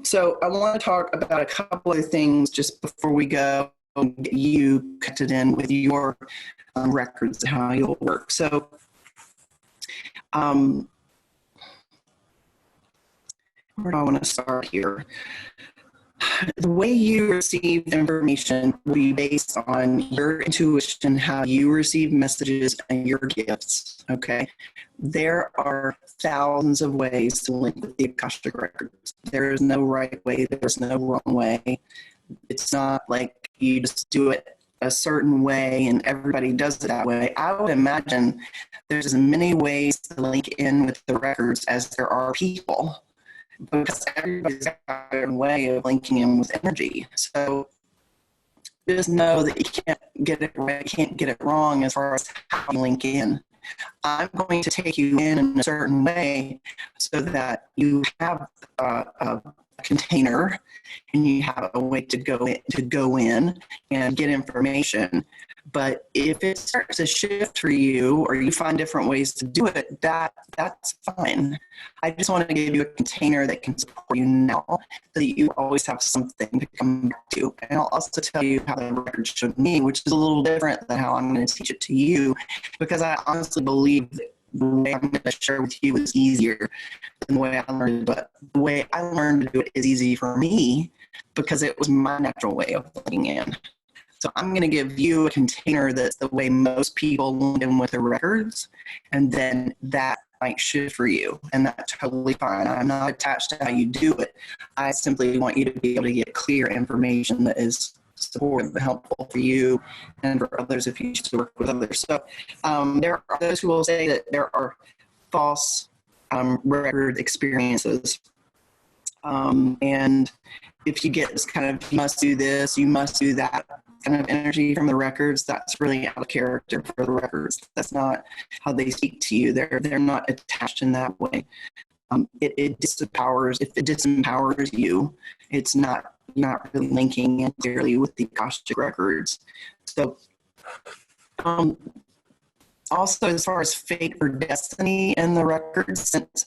So I want to talk about a couple of things just before we go and get you connected in with your records, how you'll work. So where do I want to start here? The way you receive information will be based on your intuition, how you receive messages, and your gifts, okay? There are thousands of ways to link with the Akashic records. There is no right way, there's no wrong way. It's not like you just do it a certain way and everybody does it that way. I would imagine there's as many ways to link in with the records as there are people, because everybody's got their own way of linking in with energy. So just know that you can't get it right, can't get it wrong as far as how you link in. I'm going to take you in a certain way so that you have a container and you have a way to go in and get information. But if it starts to shift for you, or you find different ways to do it, that's fine. I just want to give you a container that can support you now, so that you always have something to come back to. And I'll also tell you how the record showed me, which is a little different than how I'm going to teach it to you, because I honestly believe that the way I'm going to share with you is easier than the way I learned it. But the way I learned to do it is easy for me because it was my natural way of looking in. So I'm going to give you a container that's the way most people link in with the records, and then that might shift for you, and that's totally fine. I'm not attached to how you do it. I simply want you to be able to get clear information that is supportive and helpful for you and for others if you choose to work with others. So there are those who will say that there are false record experiences. And if you get this kind of, you must do this, you must do that kind of energy from the records, that's really out of character for the records. That's not how they speak to you. They're not attached in that way. It disempowers. If it disempowers you, it's not really linking in clearly with the Akashic records. So, also as far as fate or destiny in the records, since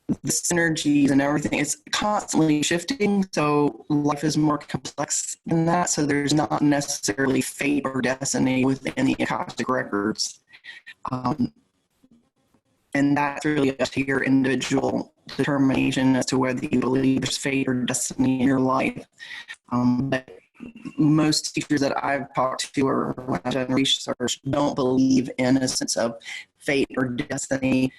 the synergies and everything, it's constantly shifting. So life is more complex than that. So there's not necessarily fate or destiny within the Akashic records. And that's really up to your individual determination as to whether you believe there's fate or destiny in your life. But most teachers that I've talked to or when I've done research don't believe in a sense of fate or destiny,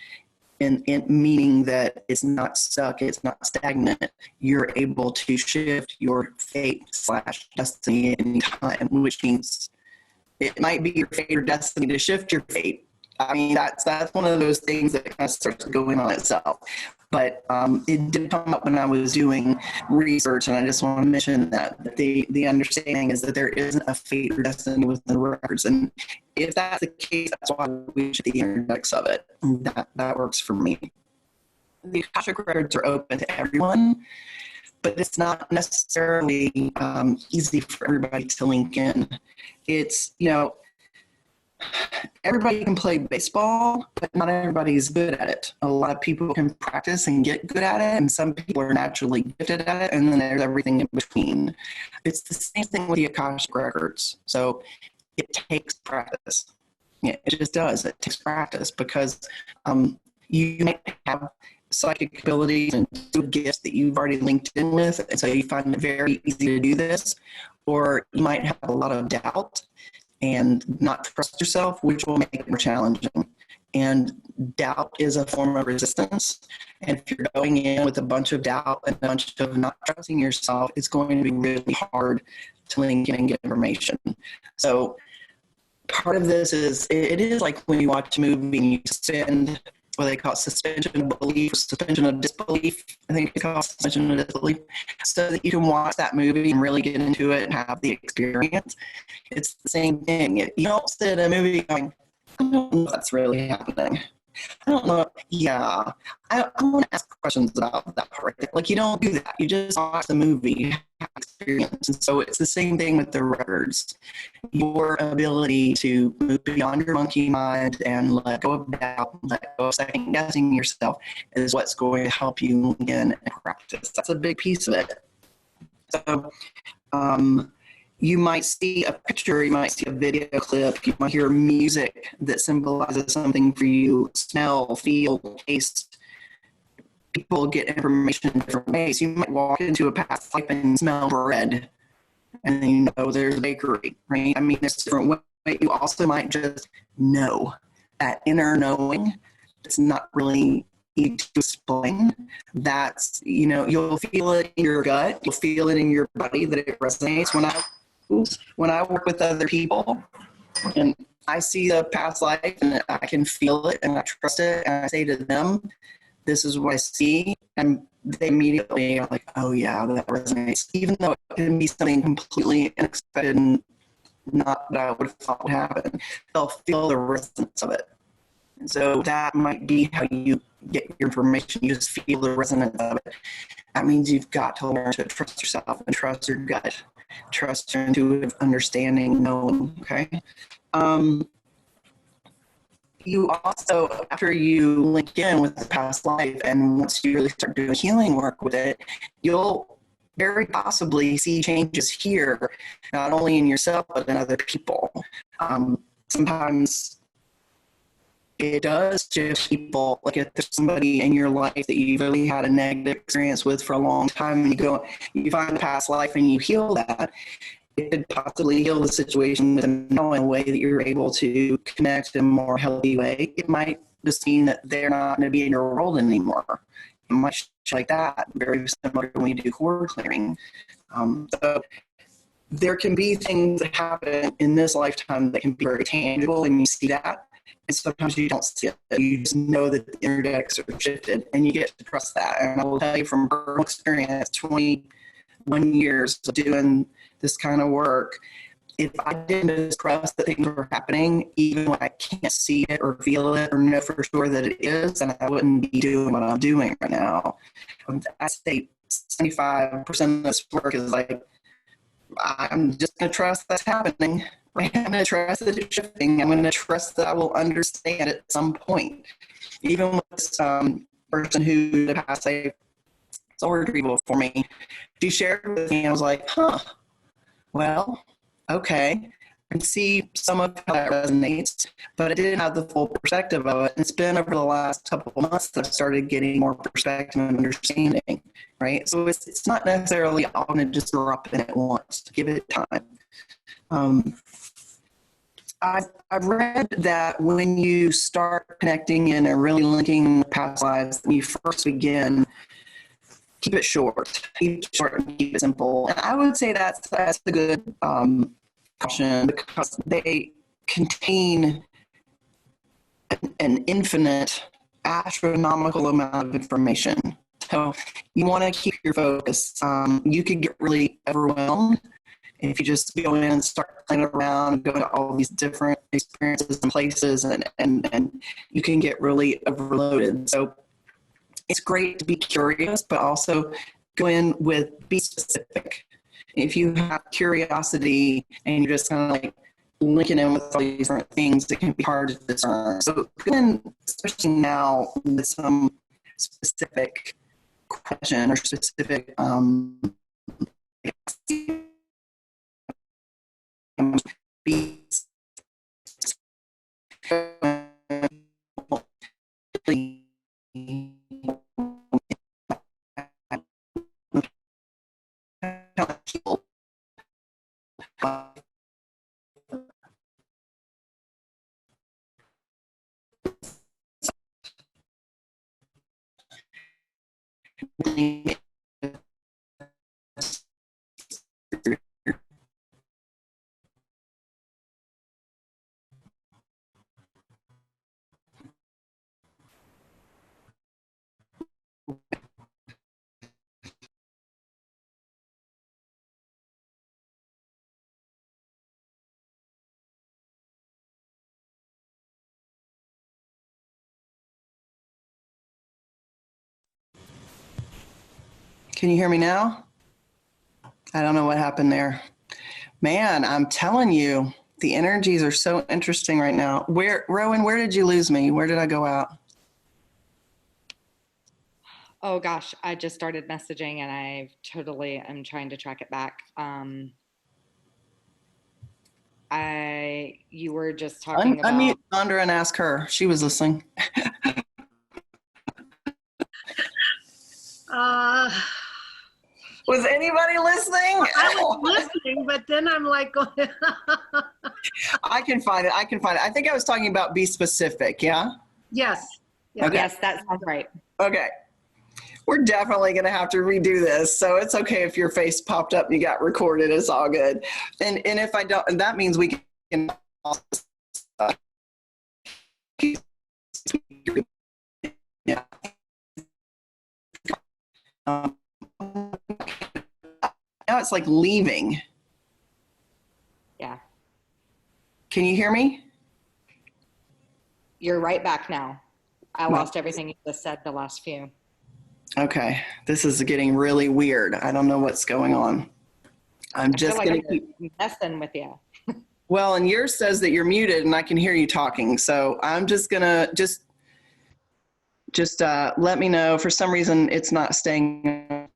in meaning that it's not stuck, it's not stagnant. You're able to shift your fate / destiny at any time, which means it might be your fate or destiny to shift your fate. I mean, that's one of those things that kind of starts going on itself. But it did come up when I was doing research, and I just want to mention that the understanding is that there isn't a fate or destiny within the records. And if that's the case, that's why we should the index of it. That works for me. The Akashic records are open to everyone, but it's not necessarily easy for everybody to link in. It's, everybody can play baseball, but not everybody's good at it. A lot of people can practice and get good at it, and some people are naturally gifted at it, and then there's everything in between. It's the same thing with the Akashic records. So it takes practice. Yeah, it just does. It takes practice because you might have psychic abilities and gifts that you've already linked in with, and so you find it very easy to do this, or you might have a lot of doubt and not trust yourself, which will make it more challenging. And doubt is a form of resistance. And if you're going in with a bunch of doubt and a bunch of not trusting yourself, it's going to be really hard to link in and get information. So part of this is, it is like when you watch a movie and you suspend, what they call suspension of belief, suspension of disbelief. I think it's called suspension of disbelief, so that you can watch that movie and really get into it and have the experience. It's the same thing. You don't sit in a movie going, I don't know if that's really happening. I don't know. Yeah, I want to ask questions about that part. Like, you don't do that. You just watch the movie, have experience. And so it's the same thing with the records. Your ability to move beyond your monkey mind and let go of doubt, let go of second guessing yourself is what's going to help you again and practice. That's a big piece of it. So, you might see a picture, you might see a video clip, you might hear music that symbolizes something for you, smell, feel, taste. People get information in different ways. You might walk into a past life and smell bread, and then you know there's a bakery, right? I mean, there's different ways. You also might just know, that inner knowing. It's not really easy to explain. That's, you'll feel it in your gut, you'll feel it in your body that it resonates. When I work with other people and I see the past life and I can feel it and I trust it, and I say to them, this is what I see, and they immediately are like, oh yeah, that resonates. Even though it can be something completely unexpected and not that I would have thought would happen, they'll feel the resonance of it. And so that might be how you get your information. You just feel the resonance of it. That means you've got to learn to trust yourself and trust your gut. Trust your intuitive understanding, knowing, okay? You also, after you link in with the past life, and once you really start doing healing work with it, you'll very possibly see changes here, not only in yourself, but in other people. Sometimes it does shift people. Like if there's somebody in your life that you've really had a negative experience with for a long time, and you find the past life and you heal that, it could possibly heal the situation with them now in a way that you're able to connect in a more healthy way. It might just mean that they're not going to be in your world anymore. Much like that, very similar to when you do cord clearing. So there can be things that happen in this lifetime that can be very tangible, and you see that. And sometimes you don't see it. You just know that the energetics are shifted, and you get to trust that. And I will tell you from personal experience, 21 years of doing this kind of work, if I didn't trust that things were happening, even when I can't see it or feel it or know for sure that it is, then I wouldn't be doing what I'm doing right now. I say 75% of this work is like, I'm just going to trust that's happening. Right? I'm going to trust that it's shifting. I'm going to trust that I will understand at some point. Even with this person who did past a soul retrieval for me, she shared with me, I was like, huh, well, okay. I can see some of how that resonates, but I didn't have the full perspective of it. It's been over the last couple of months that I've started getting more perspective and understanding, right? So it's not necessarily all going to just drop in at once. Give it time. I've read that when you start connecting and really linking past lives, when you first begin, keep it short. Keep it short and keep it simple. And I would say that's a good caution, because they contain an infinite, astronomical amount of information. So you want to keep your focus. You could get really overwhelmed if you just go in and start playing around, go to all these different experiences and places, and you can get really overloaded. So it's great to be curious, but also go in with be specific. If you have curiosity and you're just kind of like linking in with all these different things, it can be hard to discern. So go in, especially now, with some specific question or specific be Can you hear me now? I don't know what happened there. Man, I'm telling you, the energies are so interesting right now. Rowan, where did you lose me? Where did I go out? Oh gosh, I just started messaging and I totally am trying to track it back. You were just talking Unmute about, Sandra and ask her. She was listening. Uh, Was anybody listening? I was listening, but then I'm like, I can find it. I can find it. I think I was talking about be specific. Yeah. yes. Yeah. Okay. yes, that sounds right. Okay. We're definitely going to have to redo this. So it's okay if your face popped up and you got recorded. It's all good. And if I don't, and that means we can also, yeah. Now it's like leaving. Yeah. Can you hear me? You're right back now. I No. lost everything you just said, the last few. Okay. This is getting really weird. I don't know what's going on. I'm just going to keep messing with you. Well, and yours says that you're muted and I can hear you talking. So I'm just going to just let me know. For some reason, it's not staying.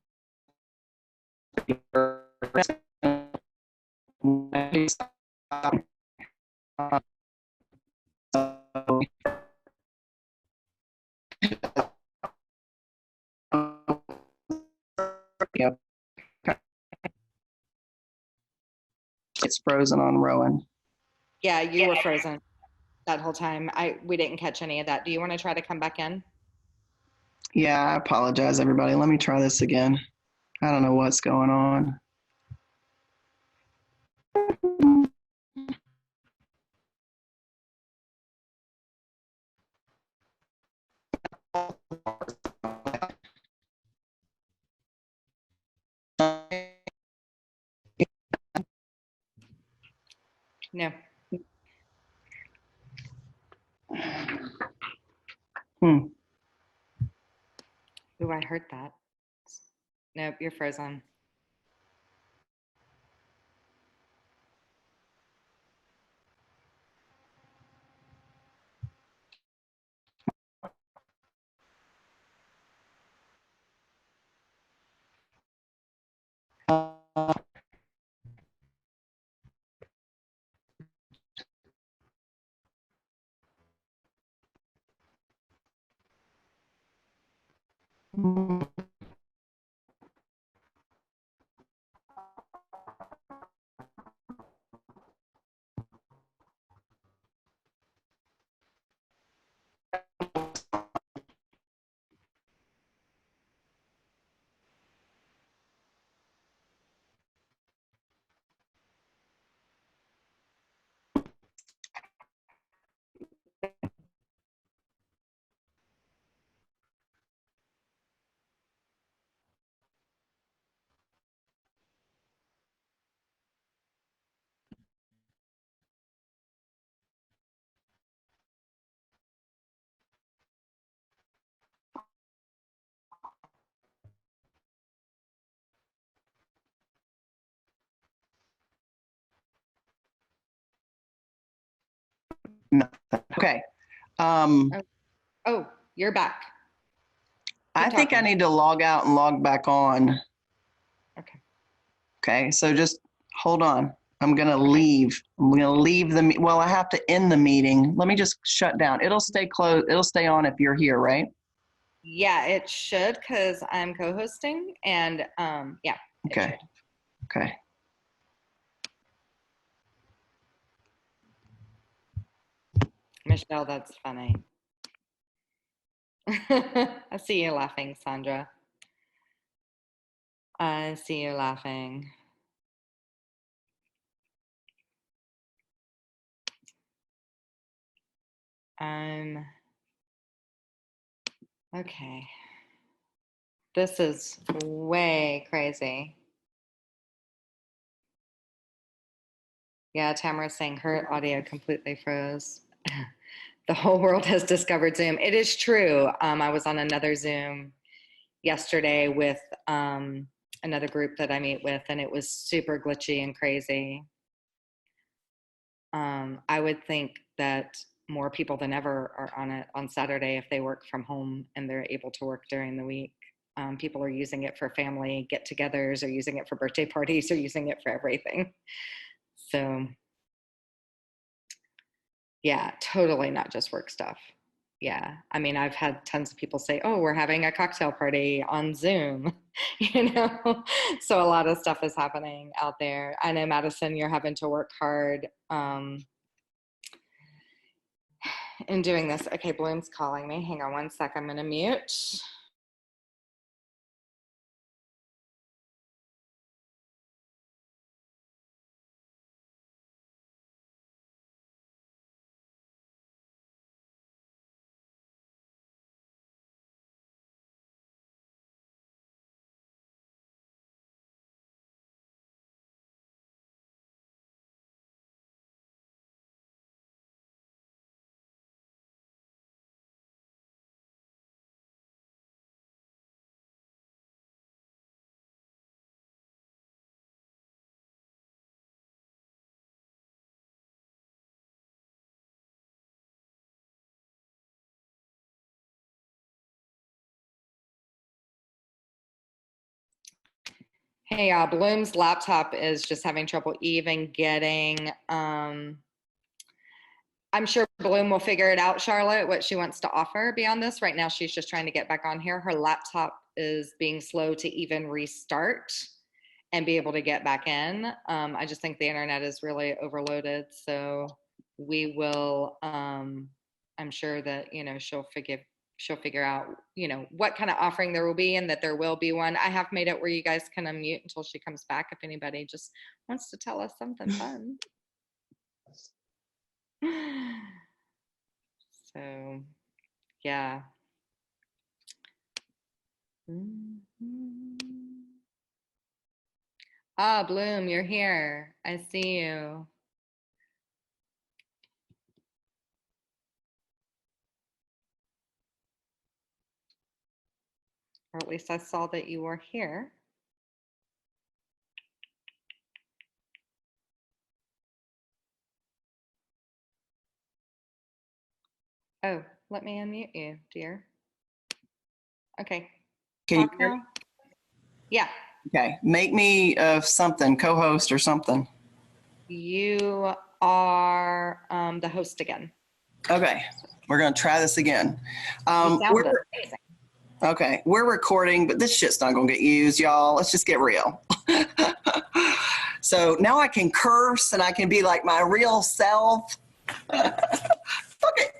It's frozen on Rowan. Yeah, you were frozen that whole time. We didn't catch any of that. Do you want to try to come back in? Yeah, I apologize, everybody. Let me try this again. I don't know what's going on. No. Hmm. Ooh, I heard that. Nope, you're frozen. No. Okay. Oh, you're back. I think I talking. need to log out and log back on. Okay. Okay. So just hold on. I'm going to leave. I'm going to leave the, well, I have to end the meeting. Let me just shut down. It'll stay closed. It'll stay on if you're here, right? Yeah, it should because I'm co-hosting and yeah, it Okay. should. Okay. Michelle, that's funny. I see you laughing, Sandra. I see you laughing. Okay. This is way crazy. Yeah, Tamara's saying her audio completely froze. The whole world has discovered Zoom. It is true. I was on another Zoom yesterday with another group that I meet with, and it was super glitchy and crazy. I would think that more people than ever are on it on Saturday if they work from home and they're able to work during the week. People are using it for family get-togethers, or using it for birthday parties, or using it for everything. So yeah, totally not just work stuff. Yeah, I mean, I've had tons of people say, "Oh, we're having a cocktail party on Zoom," you know. So a lot of stuff is happening out there. I know, Madison, you're having to work hard in doing this. Okay, Bloom's calling me. Hang on one sec. I'm going to mute. Hey, Bloom's laptop is just having trouble even getting, I'm sure Bloom will figure it out, Charlotte, what she wants to offer beyond this. Right now, she's just trying to get back on here. Her laptop is being slow to even restart and be able to get back in. I just think the internet is really overloaded. So we will, I'm sure that, you know, she'll figure out, you know, what kind of offering there will be, and that there will be one. I have made it where you guys can unmute until she comes back if anybody just wants to tell us something fun. So, yeah. Ah, Bloom, you're here. I see you. Or at least I saw that you were here. Oh, let me unmute you, dear. Okay. Can you Talk hear? now? Yeah. Okay, make me something, co-host or something. You are the host again. Okay, we're gonna try this again. You sound We're amazing. okay. We're recording, but this shit's not gonna get used, y'all. Let's just get real. So now I can curse and I can be like my real self. Fuck it.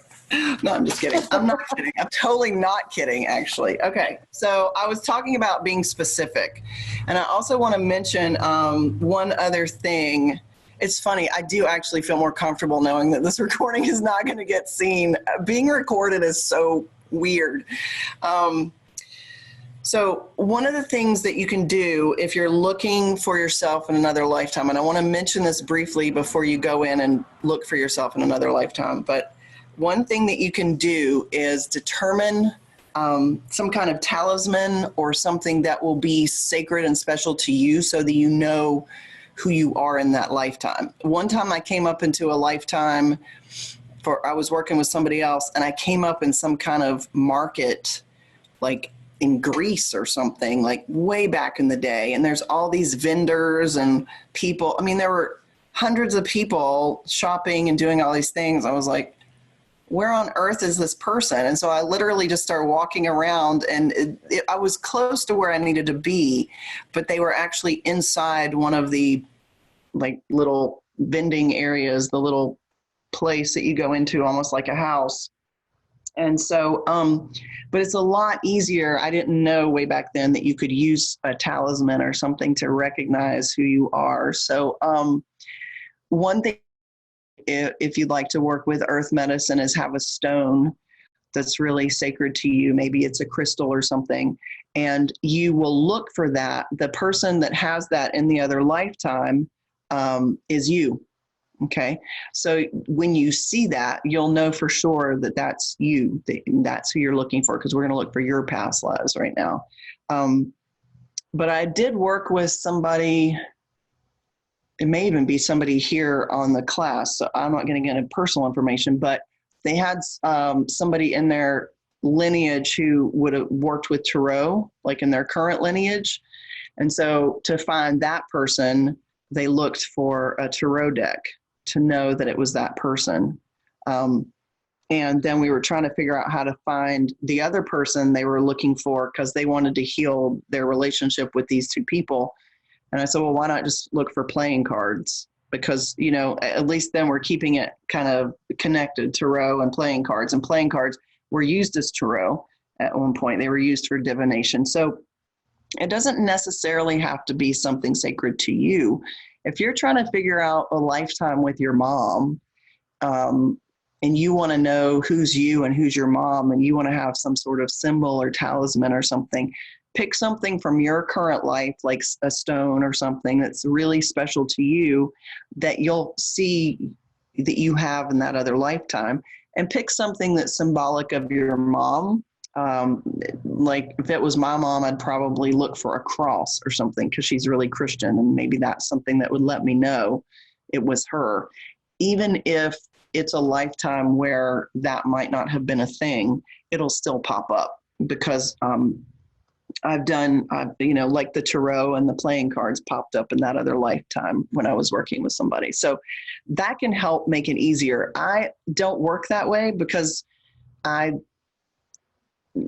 No, I'm just kidding. I'm not kidding. I'm totally not kidding, actually. Okay, so I was talking about being specific. And I also want to mention one other thing. It's funny, I do actually feel more comfortable knowing that this recording is not going to get seen. Being recorded is so weird. So one of the things that you can do if you're looking for yourself in another lifetime, and I want to mention this briefly before you go in and look for yourself in another lifetime, but one thing that you can do is determine some kind of talisman or something that will be sacred and special to you so that you know who you are in that lifetime. One time I came up into a lifetime I was working with somebody else, and I came up in some kind of market, like in Greece or something, like way back in the day. And there's all these vendors and people. I mean, there were hundreds of people shopping and doing all these things. I was like, where on earth is this person? And so I literally just started walking around, and I was close to where I needed to be, but they were actually inside one of the like little vending areas, the little place that you go into almost like a house. And so, but it's a lot easier. I didn't know way back then that you could use a talisman or something to recognize who you are. So one thing, if you'd like to work with earth medicine, is have a stone that's really sacred to you. Maybe it's a crystal or something, and you will look for that. The person that has that in the other lifetime is you. Okay. So when you see that, you'll know for sure that that's you. That's who you're looking for, because we're going to look for your past lives right now. But I did work with somebody. It may even be somebody here on the class, so I'm not going to get into personal information, but they had somebody in their lineage who would have worked with tarot, like in their current lineage. And so to find that person, they looked for a tarot deck to know that it was that person. And then we were trying to figure out how to find the other person they were looking for, because they wanted to heal their relationship with these two people. And I said, well, why not just look for playing cards? Because, you know, at least then we're keeping it kind of connected, tarot and playing cards. And playing cards were used as tarot at one point. They were used for divination. So it doesn't necessarily have to be something sacred to you. If you're trying to figure out a lifetime with your mom, and you want to know who's you and who's your mom, and you want to have some sort of symbol or talisman or something, pick something from your current life, like a stone or something that's really special to you that you'll see that you have in that other lifetime, and pick something that's symbolic of your mom. Like if it was my mom, I'd probably look for a cross or something, because she's really Christian, and maybe that's something that would let me know it was her. Even if it's a lifetime where that might not have been a thing, it'll still pop up, because I've done, like the tarot and the playing cards popped up in that other lifetime when I was working with somebody. So that can help make it easier. I don't work that way because I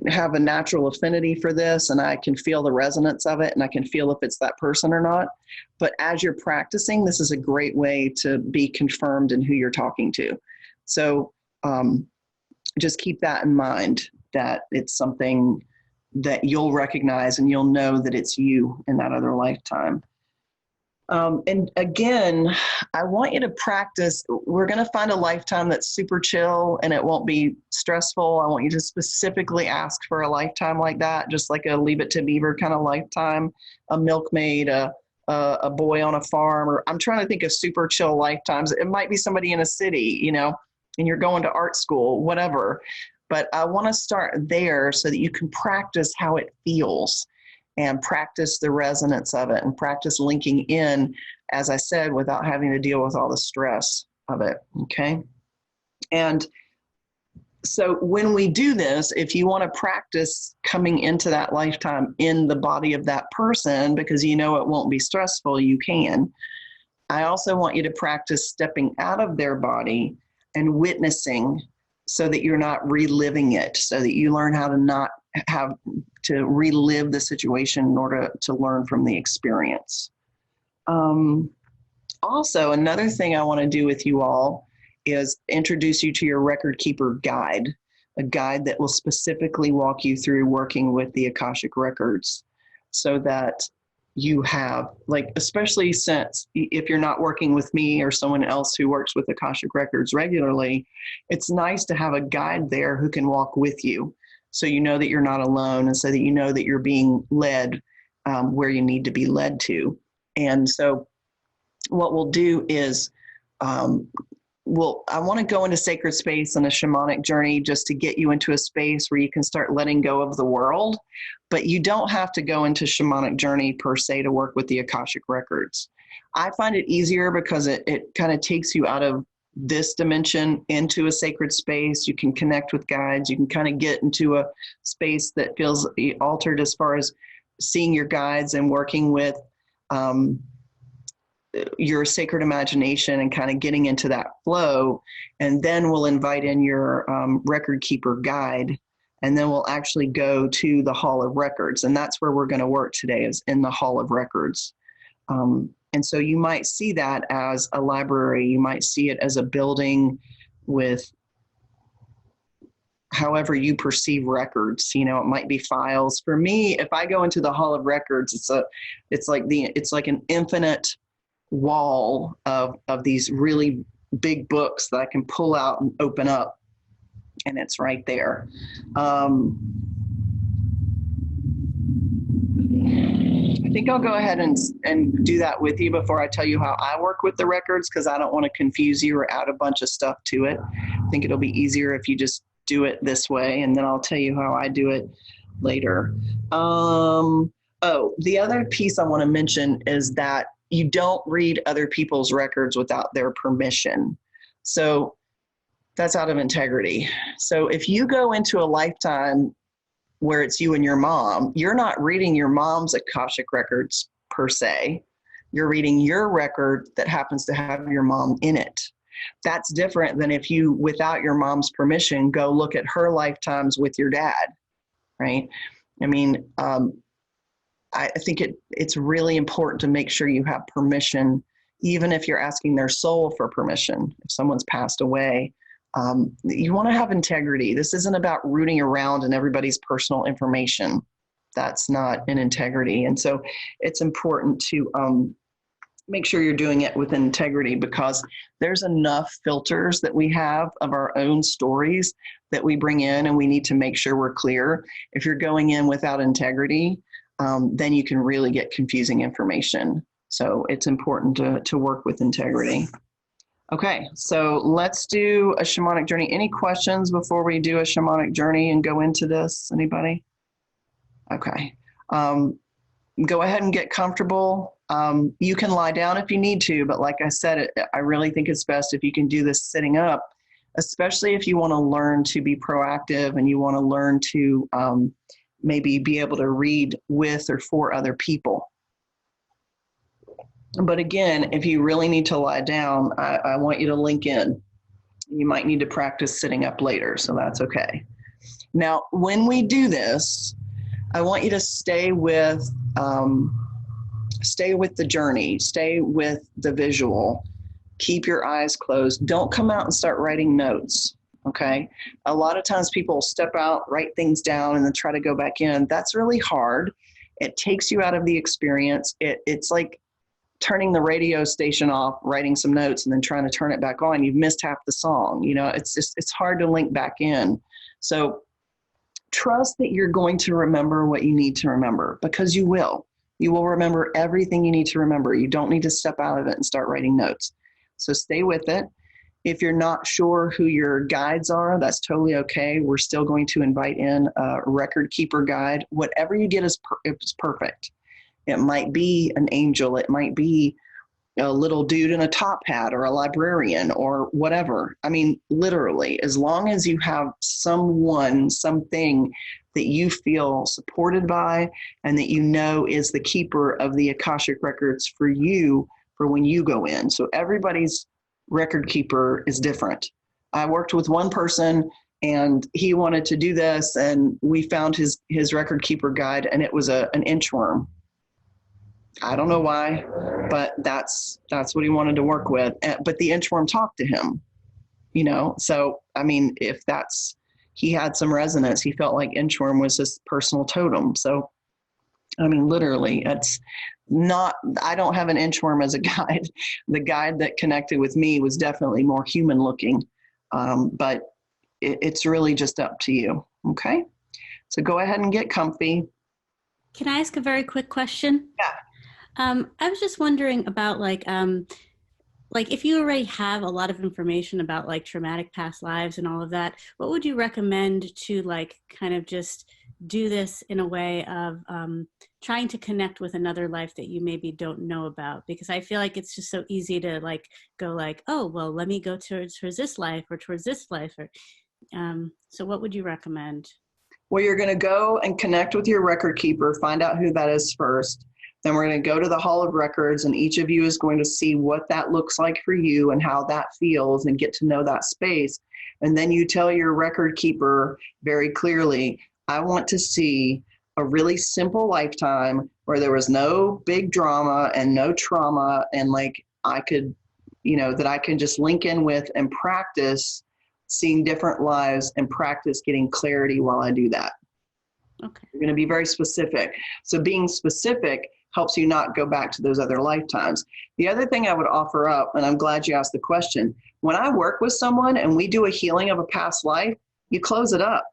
have a natural affinity for this, and I can feel the resonance of it, and I can feel if it's that person or not. But as you're practicing, this is a great way to be confirmed in who you're talking to. So just keep that in mind, that it's something that you'll recognize, and you'll know that it's you in that other lifetime. And again, I want you to practice. We're going to find a lifetime that's super chill and it won't be stressful. I want you to specifically ask for a lifetime like that, just like a Leave It to Beaver kind of lifetime, a milkmaid, a boy on a farm, or I'm trying to think of super chill lifetimes. It might be somebody in a city, and you're going to art school, whatever. But I want to start there so that you can practice how it feels and practice the resonance of it and practice linking in, as I said, without having to deal with all the stress of it. Okay. And so when we do this, if you want to practice coming into that lifetime in the body of that person, because you know it won't be stressful, you can. I also want you to practice stepping out of their body and witnessing so that you're not reliving it, so that you learn how to not have to relive the situation in order to learn from the experience. Also, another thing I want to do with you all is introduce you to your record keeper guide, a guide that will specifically walk you through working with the Akashic records so that you have, like, especially since if you're not working with me or someone else who works with Akashic records regularly, it's nice to have a guide there who can walk with you so you know that you're not alone and so that you know that you're being led where you need to be led to. And so what we'll do is I want to go into sacred space and a shamanic journey just to get you into a space where you can start letting go of the world, but you don't have to go into shamanic journey per se to work with the Akashic records. I find it easier because it kind of takes you out of this dimension into a sacred space. You can connect with guides. You can kind of get into a space that feels altered as far as seeing your guides and working with your sacred imagination and kind of getting into that flow. And then we'll invite in your record keeper guide. And then we'll actually go to the Hall of Records. And that's where we're going to work today, is in the Hall of Records. And so you might see that as a library. You might see it as a building with however you perceive records. You know, it might be files. For me, if I go into the Hall of Records, it's like an infinite wall of these really big books that I can pull out and open up, and it's right there. I think I'll go ahead and do that with you before I tell you how I work with the records, because I don't want to confuse you or add a bunch of stuff to it. I think it'll be easier if you just do it this way, and then I'll tell you how I do it later. Oh, the other piece I want to mention is that you don't read other people's records without their permission. So that's out of integrity. So if you go into a lifetime where it's you and your mom, you're not reading your mom's Akashic records per se. You're reading your record that happens to have your mom in it. That's different than if you, without your mom's permission, go look at her lifetimes with your dad, right? I mean, I think it's really important to make sure you have permission, even if you're asking their soul for permission. If someone's passed away, you want to have integrity. This isn't about rooting around in everybody's personal information. That's not an integrity. And so it's important to make sure you're doing it with integrity, because there's enough filters that we have of our own stories that we bring in, and we need to make sure we're clear. If you're going in without integrity, then you can really get confusing information. So it's important to work with integrity. Okay, so let's do a shamanic journey. Any questions before we do a shamanic journey and go into this? Anybody? Okay. Go ahead and get comfortable. You can lie down if you need to, but like I said, I really think it's best if you can do this sitting up, especially if you want to learn to be proactive and you want to learn to maybe be able to read with or for other people. But again, if you really need to lie down, I want you to link in. You might need to practice sitting up later, so that's okay. Now, when we do this, I want you to stay with the journey, stay with the visual. Keep your eyes closed. Don't come out and start writing notes. Okay. A lot of times people step out, write things down, and then try to go back in. That's really hard. It takes you out of the experience. It's like turning the radio station off, writing some notes, and then trying to turn it back on. You've missed half the song. You know, it's hard to link back in. So trust that you're going to remember what you need to remember, because you will. You will remember everything you need to remember. You don't need to step out of it and start writing notes. So stay with it. If you're not sure who your guides are, that's totally okay. We're still going to invite in a record keeper guide. Whatever you get is perfect. It might be an angel. It might be a little dude in a top hat or a librarian or whatever. I mean, literally, as long as you have someone, something that you feel supported by and that you know is the keeper of the Akashic records for you for when you go in. So everybody's record keeper is different. I worked with one person and he wanted to do this, and we found his record keeper guide, and it was an inchworm. I don't know why, but that's what he wanted to work with. But the inchworm talked to him, you know? So, I mean, if he had some resonance, he felt like inchworm was his personal totem. So, I mean, literally, it's not, I don't have an inchworm as a guide. The guide that connected with me was definitely more human looking, but it's really just up to you. Okay. So go ahead and get comfy. Can I ask a very quick question? Yeah. I was just wondering about like if you already have a lot of information about like traumatic past lives and all of that, what would you recommend to like kind of just do this in a way of trying to connect with another life that you maybe don't know about? Because I feel like it's just so easy to like go like, oh, well, let me go towards this life or towards this life. Or so what would you recommend? Well, you're going to go and connect with your record keeper, find out who that is first. Then we're going to go to the Hall of Records, and each of you is going to see what that looks like for you and how that feels and get to know that space. And then you tell your record keeper very clearly, I want to see a really simple lifetime where there was no big drama and no trauma, and like I could, you know, that I can just link in with and practice seeing different lives and practice getting clarity while I do that. Okay. You're going to be very specific. So being specific helps you not go back to those other lifetimes. The other thing I would offer up, and I'm glad you asked the question, when I work with someone and we do a healing of a past life, you close it up.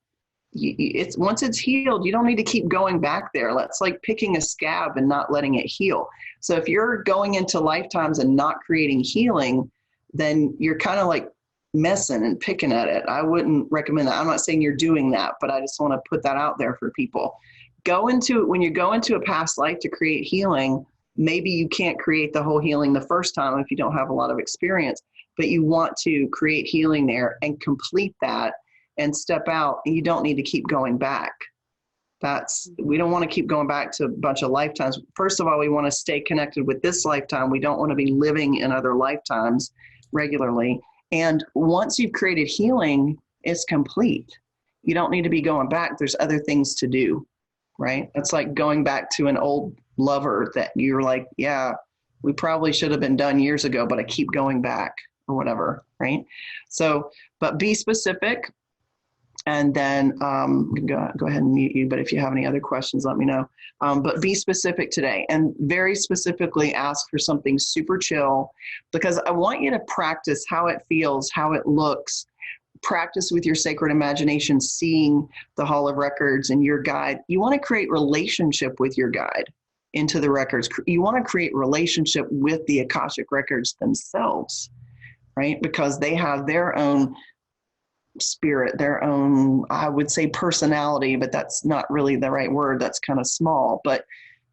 It's once it's healed, you don't need to keep going back there. That's like picking a scab and not letting it heal. So if you're going into lifetimes and not creating healing, then you're kind of like messing and picking at it. I wouldn't recommend that. I'm not saying you're doing that, but I just want to put that out there for people. When you go into a past life to create healing, maybe you can't create the whole healing the first time if you don't have a lot of experience, but you want to create healing there and complete that and step out, and you don't need to keep going back. We don't want to keep going back to a bunch of lifetimes. First of all, we want to stay connected with this lifetime. We don't want to be living in other lifetimes regularly. And once you've created healing, it's complete. You don't need to be going back. There's other things to do, right? It's like going back to an old lover that you're like, yeah, we probably should have been done years ago, but I keep going back or whatever, right? So, but be specific. And then go ahead and mute you. But if you have any other questions, let me know. But be specific today, and very specifically ask for something super chill, because I want you to practice how it feels, how it looks. Practice with your sacred imagination, seeing the Hall of Records and your guide. You want to create relationship with your guide into the records. You want to create relationship with the Akashic records themselves, right? Because they have their own spirit, their own, I would say personality, but that's not really the right word. That's kind of small, but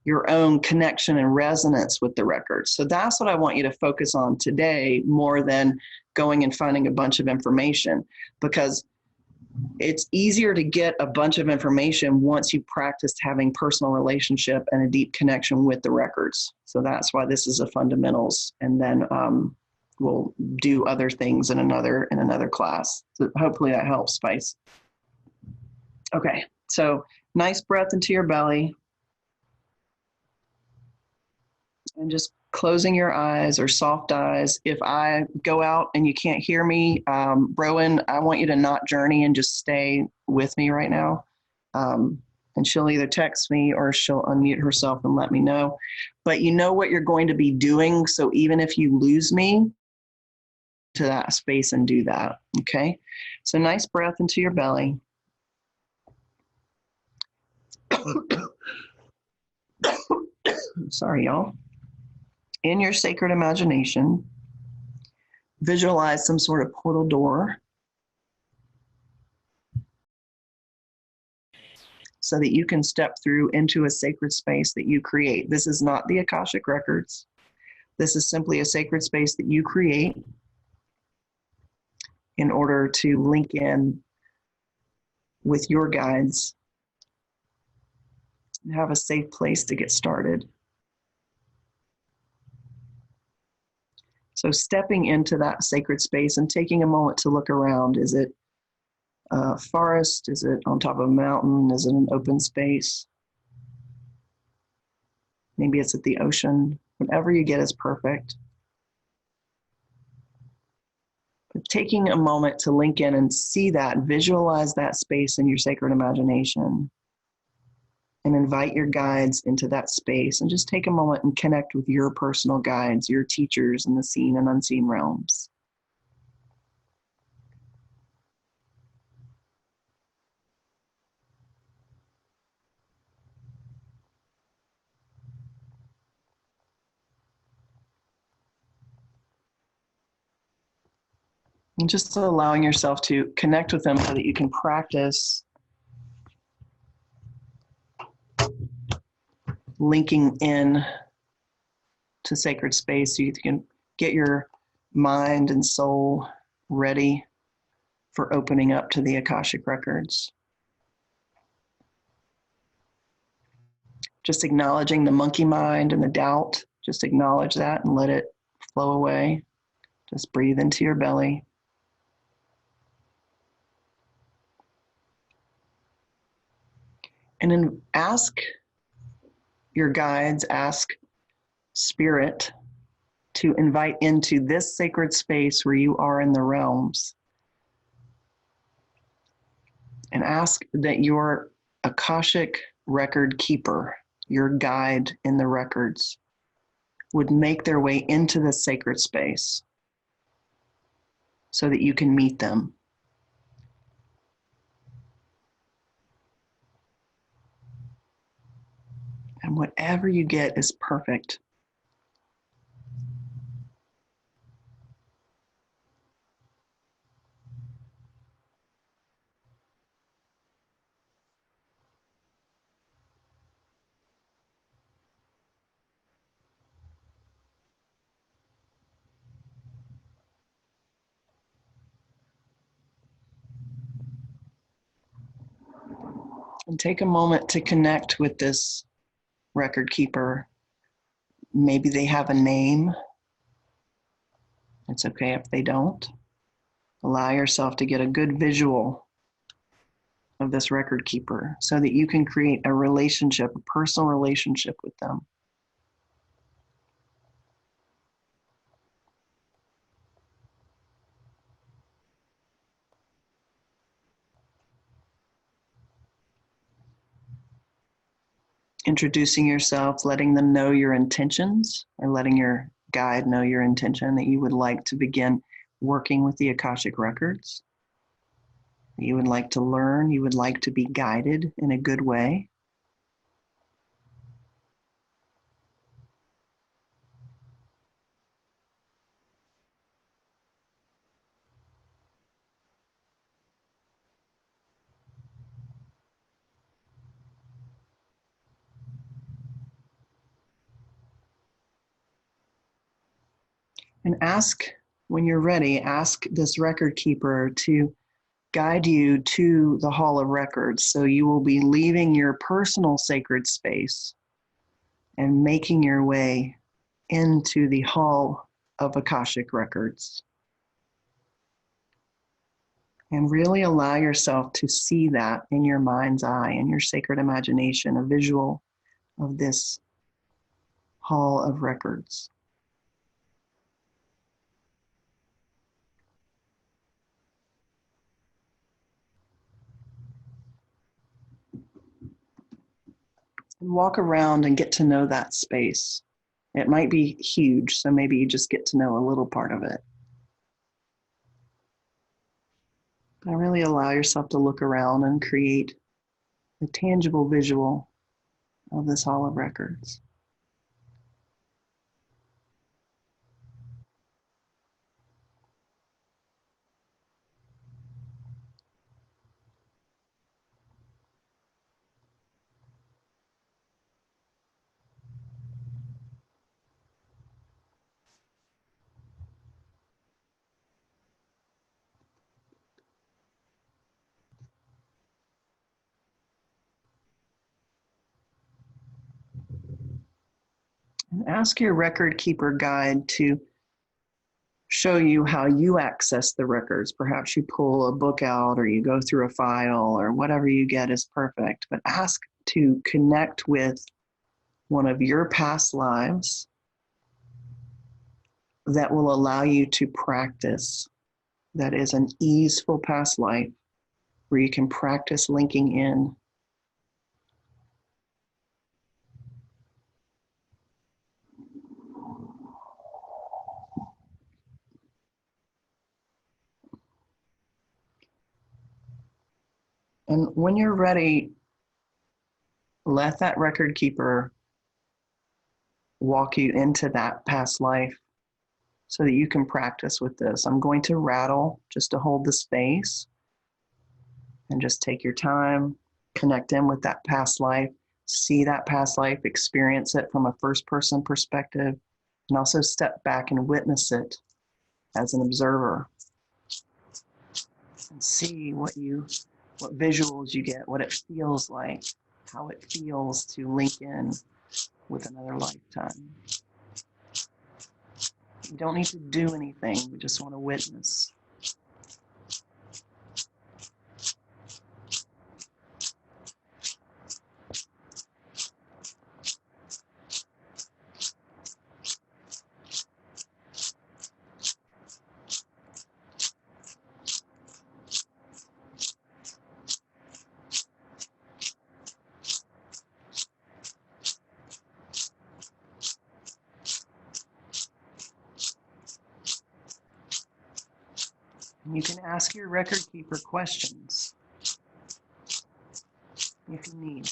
your own connection and resonance with the records. So that's what I want you to focus on today, more than going and finding a bunch of information, because it's easier to get a bunch of information once you practiced having personal relationship and a deep connection with the records. So that's why this is a fundamentals. And then we'll do other things in another class. So hopefully that helps, Spice. Okay, so nice breath into your belly. And just closing your eyes or soft eyes. If I go out and you can't hear me, Rowan, I want you to not journey and just stay with me right now. And she'll either text me or she'll unmute herself and let me know. But you know what you're going to be doing. So even if you lose me, to that space and do that. Okay. So nice breath into your belly. Sorry, y'all. In your sacred imagination, visualize some sort of portal door so that you can step through into a sacred space that you create. This is not the Akashic Records. This is simply a sacred space that you create in order to link in with your guides and have a safe place to get started. So stepping into that sacred space and taking a moment to look around. Is it a forest? Is it on top of a mountain? Is it an open space? Maybe it's at the ocean. Whatever you get is perfect. But taking a moment to link in and see that, visualize that space in your sacred imagination, and invite your guides into that space, and just take a moment and connect with your personal guides, your teachers in the seen and unseen realms. And just allowing yourself to connect with them so that you can practice linking in to sacred space so you can get your mind and soul ready for opening up to the Akashic Records. Just acknowledging the monkey mind and the doubt, just acknowledge that and let it flow away. Just breathe into your belly. And then ask your guides, ask Spirit to invite into this sacred space where you are in the realms. And ask that your Akashic record keeper, your guide in the records, would make their way into this sacred space so that you can meet them. And whatever you get is perfect. And take a moment to connect with this record keeper. Maybe they have a name. It's okay if they don't. Allow yourself to get a good visual of this record keeper so that you can create a relationship, a personal relationship with them. Introducing yourself, letting them know your intentions, or letting your guide know your intention that you would like to begin working with the Akashic Records. You would like to learn, you would like to be guided in a good way. And ask, when you're ready, ask this record keeper to guide you to the Hall of Records. So you will be leaving your personal sacred space and making your way into the Hall of Akashic Records. And really allow yourself to see that in your mind's eye, in your sacred imagination, a visual of this Hall of Records. And walk around and get to know that space. It might be huge, so maybe you just get to know a little part of it. But really allow yourself to look around and create a tangible visual of this Hall of Records. Ask your record keeper guide to show you how you access the records. Perhaps you pull a book out or you go through a file or whatever you get is perfect. But ask to connect with one of your past lives that will allow you to practice. That is an easeful past life where you can practice linking in. And when you're ready, let that record keeper walk you into that past life so that you can practice with this. I'm going to rattle just to hold the space and just take your time, connect in with that past life, see that past life, experience it from a first person perspective, and also step back and witness it as an observer and see what visuals you get, what it feels like, how it feels to link in with another lifetime. You don't need to do anything. We just want to witness. You can ask your record keeper questions if you need.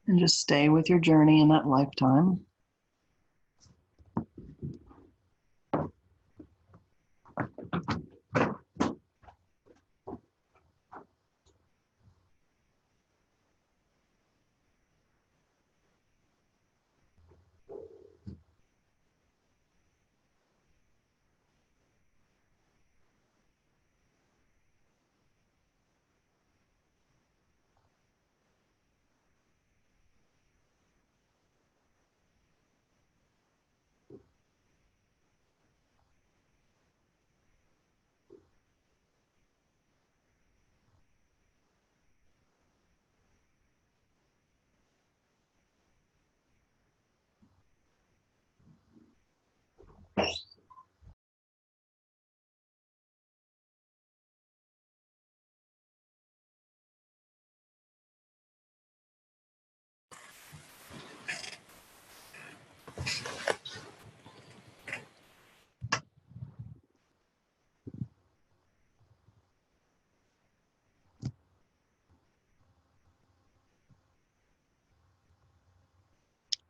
And just stay with your journey in that lifetime.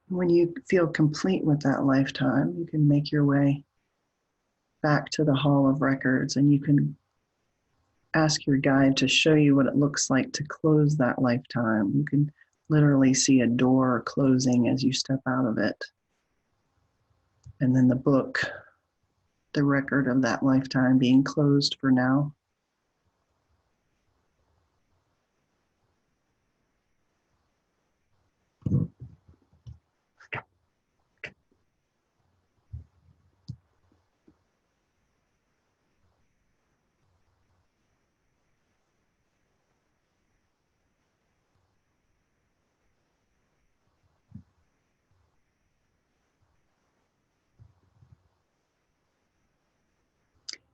When you feel complete with that lifetime, you can make your way back to the Hall of Records, and you can ask your guide to show you what it looks like to close that lifetime. You can literally see a door closing as you step out of it. And then the book, the record of that lifetime being closed for now.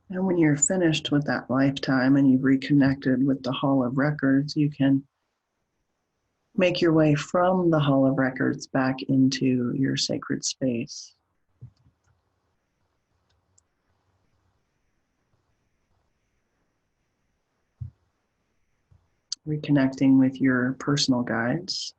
And when you're finished with that lifetime and you've reconnected with the Hall of Records, you can make your way from the Hall of Records back into your sacred space. Reconnecting with your personal guides.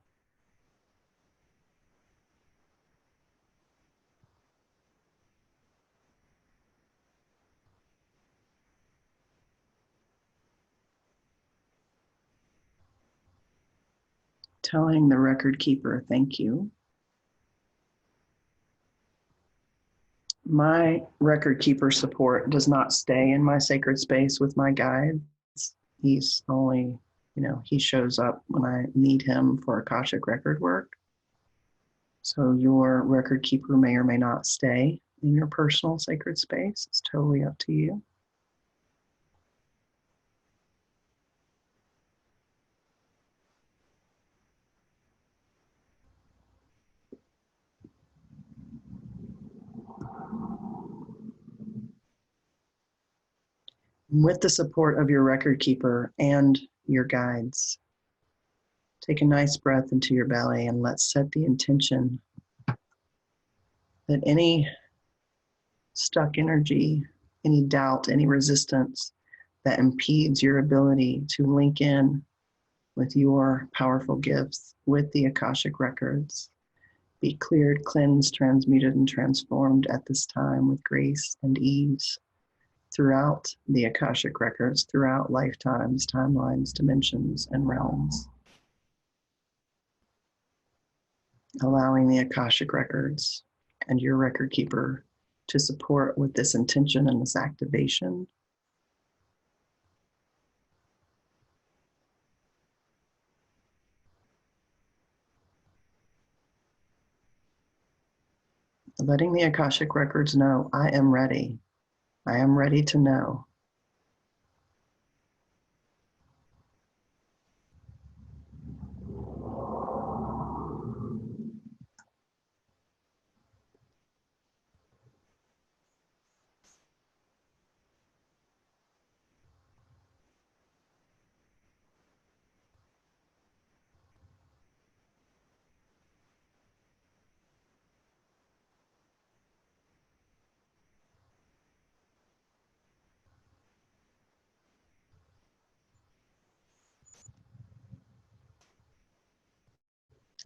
Telling the record keeper, thank you. My record keeper support does not stay in my sacred space with my guides. He's only, he shows up when I need him for Akashic record work. So your record keeper may or may not stay in your personal sacred space. It's totally up to you. With the support of your record keeper and your guides, take a nice breath into your belly and let's set the intention that any stuck energy, any doubt, any resistance that impedes your ability to link in with your powerful gifts, with the Akashic records. Be cleared, cleansed, transmuted, and transformed at this time with grace and ease throughout the Akashic records, throughout lifetimes, timelines, dimensions, and realms. Allowing the Akashic records and your record keeper to support with this intention and this activation. Letting the Akashic records know, I am ready. I am ready to know.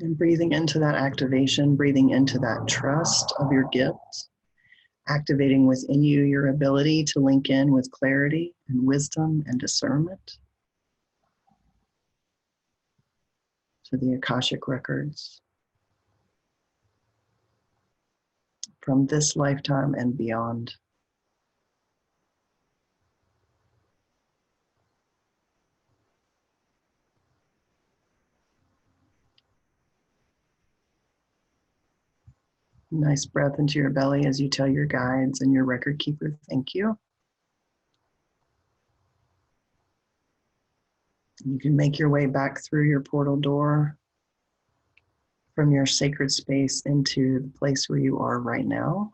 And breathing into that activation, breathing into that trust of your gift, activating within you your ability to link in with clarity and wisdom and discernment to the Akashic records from this lifetime and beyond. Nice breath into your belly as you tell your guides and your record keeper, thank you. You can make your way back through your portal door from your sacred space into the place where you are right now.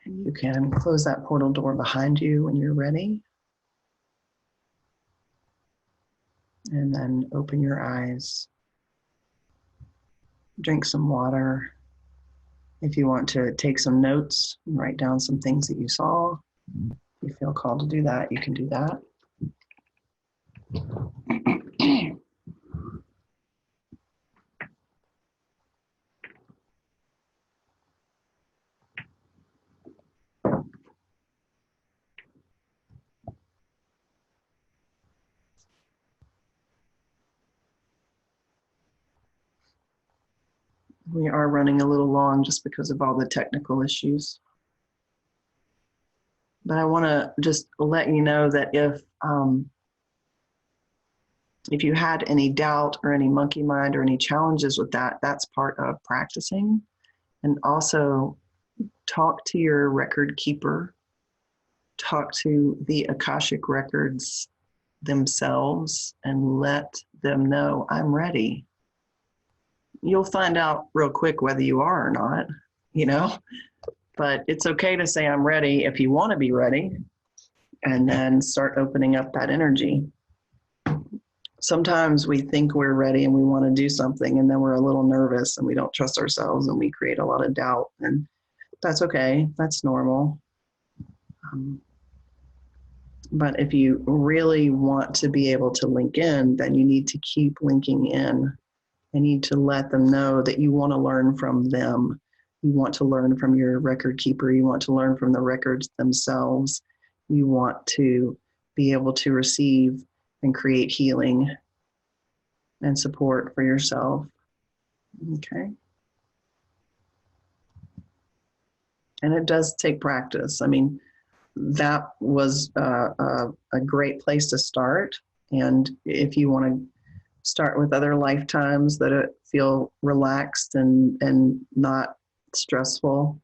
And you can close that portal door behind you when you're ready. And then open your eyes. Drink some water. If you want to take some notes, write down some things that you saw. If you feel called to do that, you can do that. We are running a little long just because of all the technical issues. But I want to just let you know that if you had any doubt or any monkey mind or any challenges with that, that's part of practicing. And also talk to your record keeper, talk to the Akashic records themselves and let them know, I'm ready. You'll find out real quick whether you are or not, you know, but it's okay to say I'm ready if you want to be ready, and then start opening up that energy. Sometimes we think we're ready and we want to do something, and then we're a little nervous and we don't trust ourselves and we create a lot of doubt, and that's okay. That's normal. But if you really want to be able to link in, then you need to keep linking in. You need to let them know that you want to learn from them. You want to learn from your record keeper. You want to learn from the records themselves. You want to be able to receive and create healing and support for yourself. Okay. And it does take practice. I mean, that was a great place to start. And if you want to start with other lifetimes that feel relaxed and not stressful,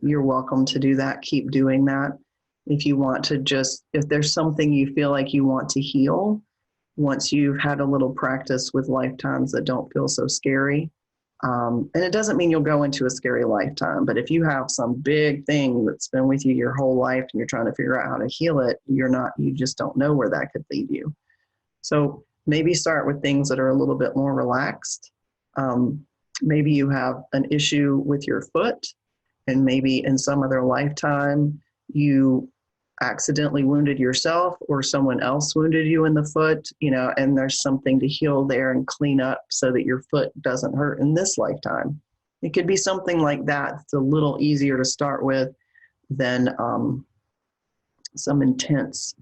you're welcome to do that. Keep doing that. If you want to if there's something you feel like you want to heal, once you've had a little practice with lifetimes that don't feel so scary, and it doesn't mean you'll go into a scary lifetime, but if you have some big thing that's been with you your whole life and you're trying to figure out how to heal it, you just don't know where that could lead you. So maybe start with things that are a little bit more relaxed. Maybe you have an issue with your foot, and maybe in some other lifetime, you accidentally wounded yourself or someone else wounded you in the foot, and there's something to heal there and clean up so that your foot doesn't hurt in this lifetime. It could be something like that. It's a little easier to start with than some intense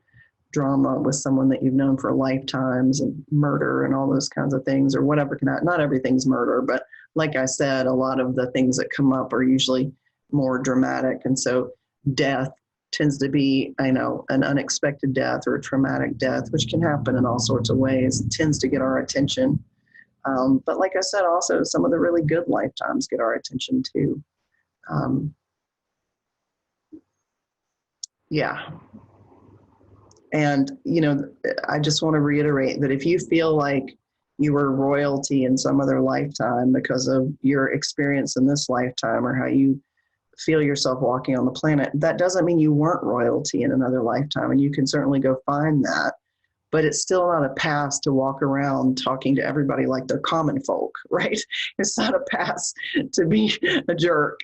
drama with someone that you've known for lifetimes and murder and all those kinds of things or whatever. Not everything's murder, but like I said, a lot of the things that come up are usually more dramatic. And so death tends to be, an unexpected death or a traumatic death, which can happen in all sorts of ways. It tends to get our attention. But like I said, also some of the really good lifetimes get our attention too. Yeah. And, I just want to reiterate that if you feel like you were royalty in some other lifetime because of your experience in this lifetime or how you feel yourself walking on the planet, that doesn't mean you weren't royalty in another lifetime. And you can certainly go find that. But it's still not a pass to walk around talking to everybody like they're common folk, right? It's not a pass to be a jerk.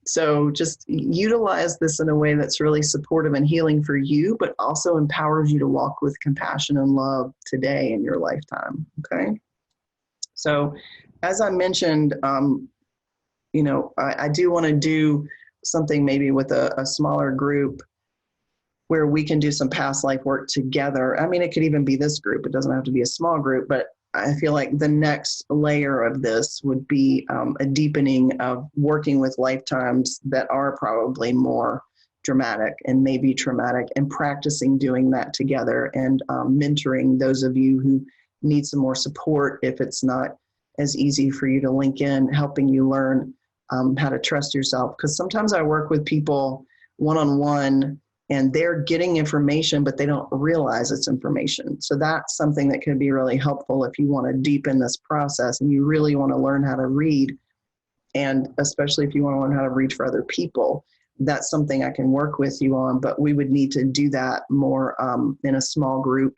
So just utilize this in a way that's really supportive and healing for you, but also empowers you to walk with compassion and love today in your lifetime, okay? So as I mentioned, I do want to do something maybe with a smaller group where we can do some past life work together. I mean, it could even be this group. It doesn't have to be a small group, but I feel like the next layer of this would be a deepening of working with lifetimes that are probably more dramatic and maybe traumatic, and practicing doing that together and mentoring those of you who need some more support if it's not as easy for you to link in, helping you learn how to trust yourself. Because sometimes I work with people one-on-one and they're getting information, but they don't realize it's information. So that's something that can be really helpful if you want to deepen this process and you really want to learn how to read. And especially if you want to learn how to read for other people, that's something I can work with you on, but we would need to do that more in a small group,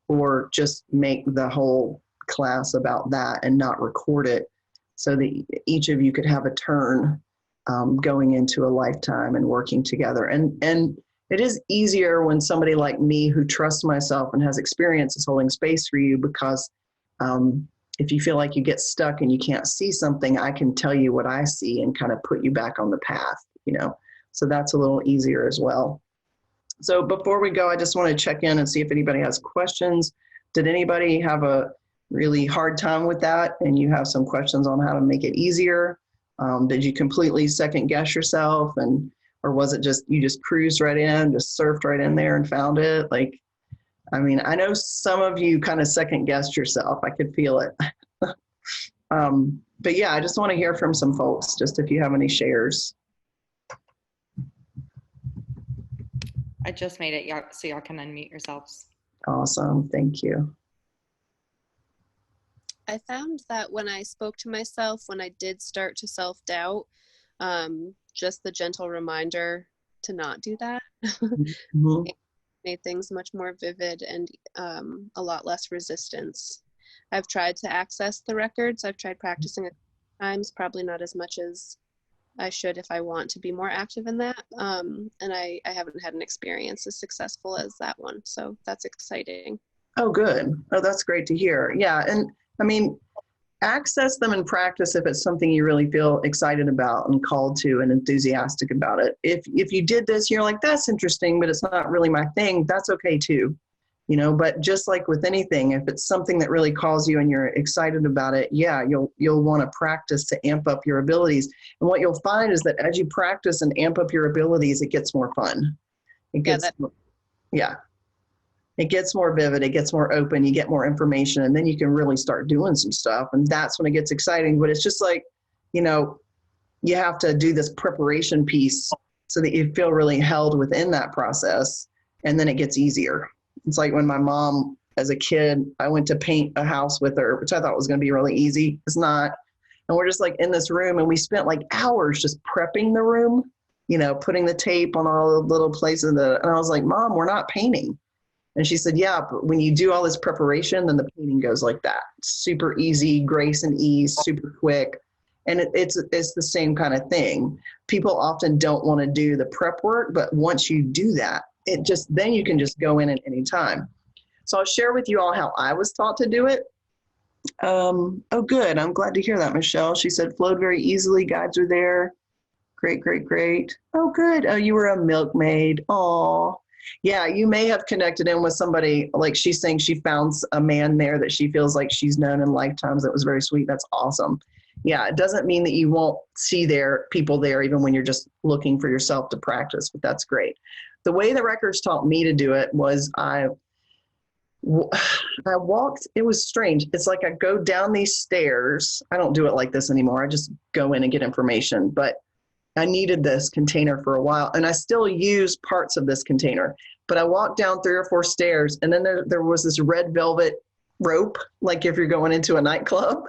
or just make the whole class about that and not record it, so that each of you could have a turn going into a lifetime and working together. And it is easier when somebody like me, who trusts myself and has experience, is holding space for you, because if you feel like you get stuck and you can't see something, I can tell you what I see and kind of put you back on the path, so that's a little easier as well. So before we go, I just want to check in and see if anybody has questions. Did anybody have a really hard time with that and you have some questions on how to make it easier? Did you completely second guess yourself, or was it just, you just cruised right in, just surfed right in there and found it? I know some of you kind of second guessed yourself. I could feel it. But yeah, I just want to hear from some folks, just if you have any shares. I just made it so y'all can unmute yourselves. Awesome. Thank you. I found that when I spoke to myself, when I did start to self-doubt, just the gentle reminder to not do that Mm-hmm. made things much more vivid and a lot less resistance. I've tried to access the records. I've tried practicing at times, probably not as much as I should if I want to be more active in that. And I haven't had an experience as successful as that one. So that's exciting. Oh, good. Oh, that's great to hear. Yeah. And access them and practice if it's something you really feel excited about and called to and enthusiastic about it. If you did this, you're like, that's interesting, but it's not really my thing, that's okay too. But just like with anything, if it's something that really calls you and you're excited about it, yeah, you'll want to practice to amp up your abilities. And what you'll find is that as you practice and amp up your abilities, it gets more fun. It gets more vivid, it gets more open, you get more information, and then you can really start doing some stuff. And that's when it gets exciting. But it's just like, you have to do this preparation piece so that you feel really held within that process, and then it gets easier. It's like when my mom, as a kid, I went to paint a house with her, which I thought was going to be really easy. It's not. And we're just like in this room, and we spent like hours just prepping the room, putting the tape on all the little places. And I was like, Mom, we're not painting. And she said, yeah, but when you do all this preparation, then the painting goes like that. Super easy, grace and ease, super quick. And it's the same kind of thing. People often don't want to do the prep work, but once you do that, then you can just go in at any time. So I'll share with you all how I was taught to do it. Oh, good. I'm glad to hear that, Michelle. She said, flowed very easily. Guides are there. Great, great, great. Oh, good. Oh, you were a milkmaid. Oh, yeah. You may have connected in with somebody, like she's saying she found a man there that she feels like she's known in lifetimes. That was very sweet. That's awesome. Yeah, it doesn't mean that you won't see people there even when you're just looking for yourself to practice, but that's great. The way the records taught me to do it was I walked, it was strange. It's like I go down these stairs. I don't do it like this anymore. I just go in and get information, but I needed this container for a while, and I still use parts of this container, but I walked down 3 or 4 stairs, and then there was this red velvet rope, like if you're going into a nightclub.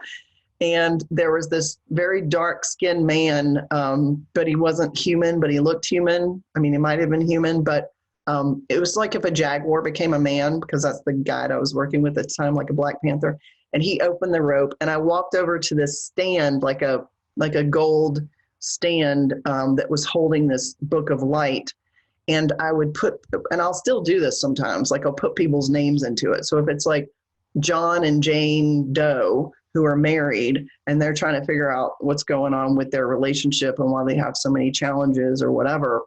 And there was this very dark skinned man, but he wasn't human, but he looked human. I mean, he might have been human, but it was like if a jaguar became a man, because that's the guide I was working with at the time, like a Black Panther. And he opened the rope, and I walked over to this stand, like a gold stand that was holding this book of light. And I would and I'll still do this sometimes, like I'll put people's names into it. So if it's like John and Jane Doe, who are married and they're trying to figure out what's going on with their relationship and why they have so many challenges or whatever,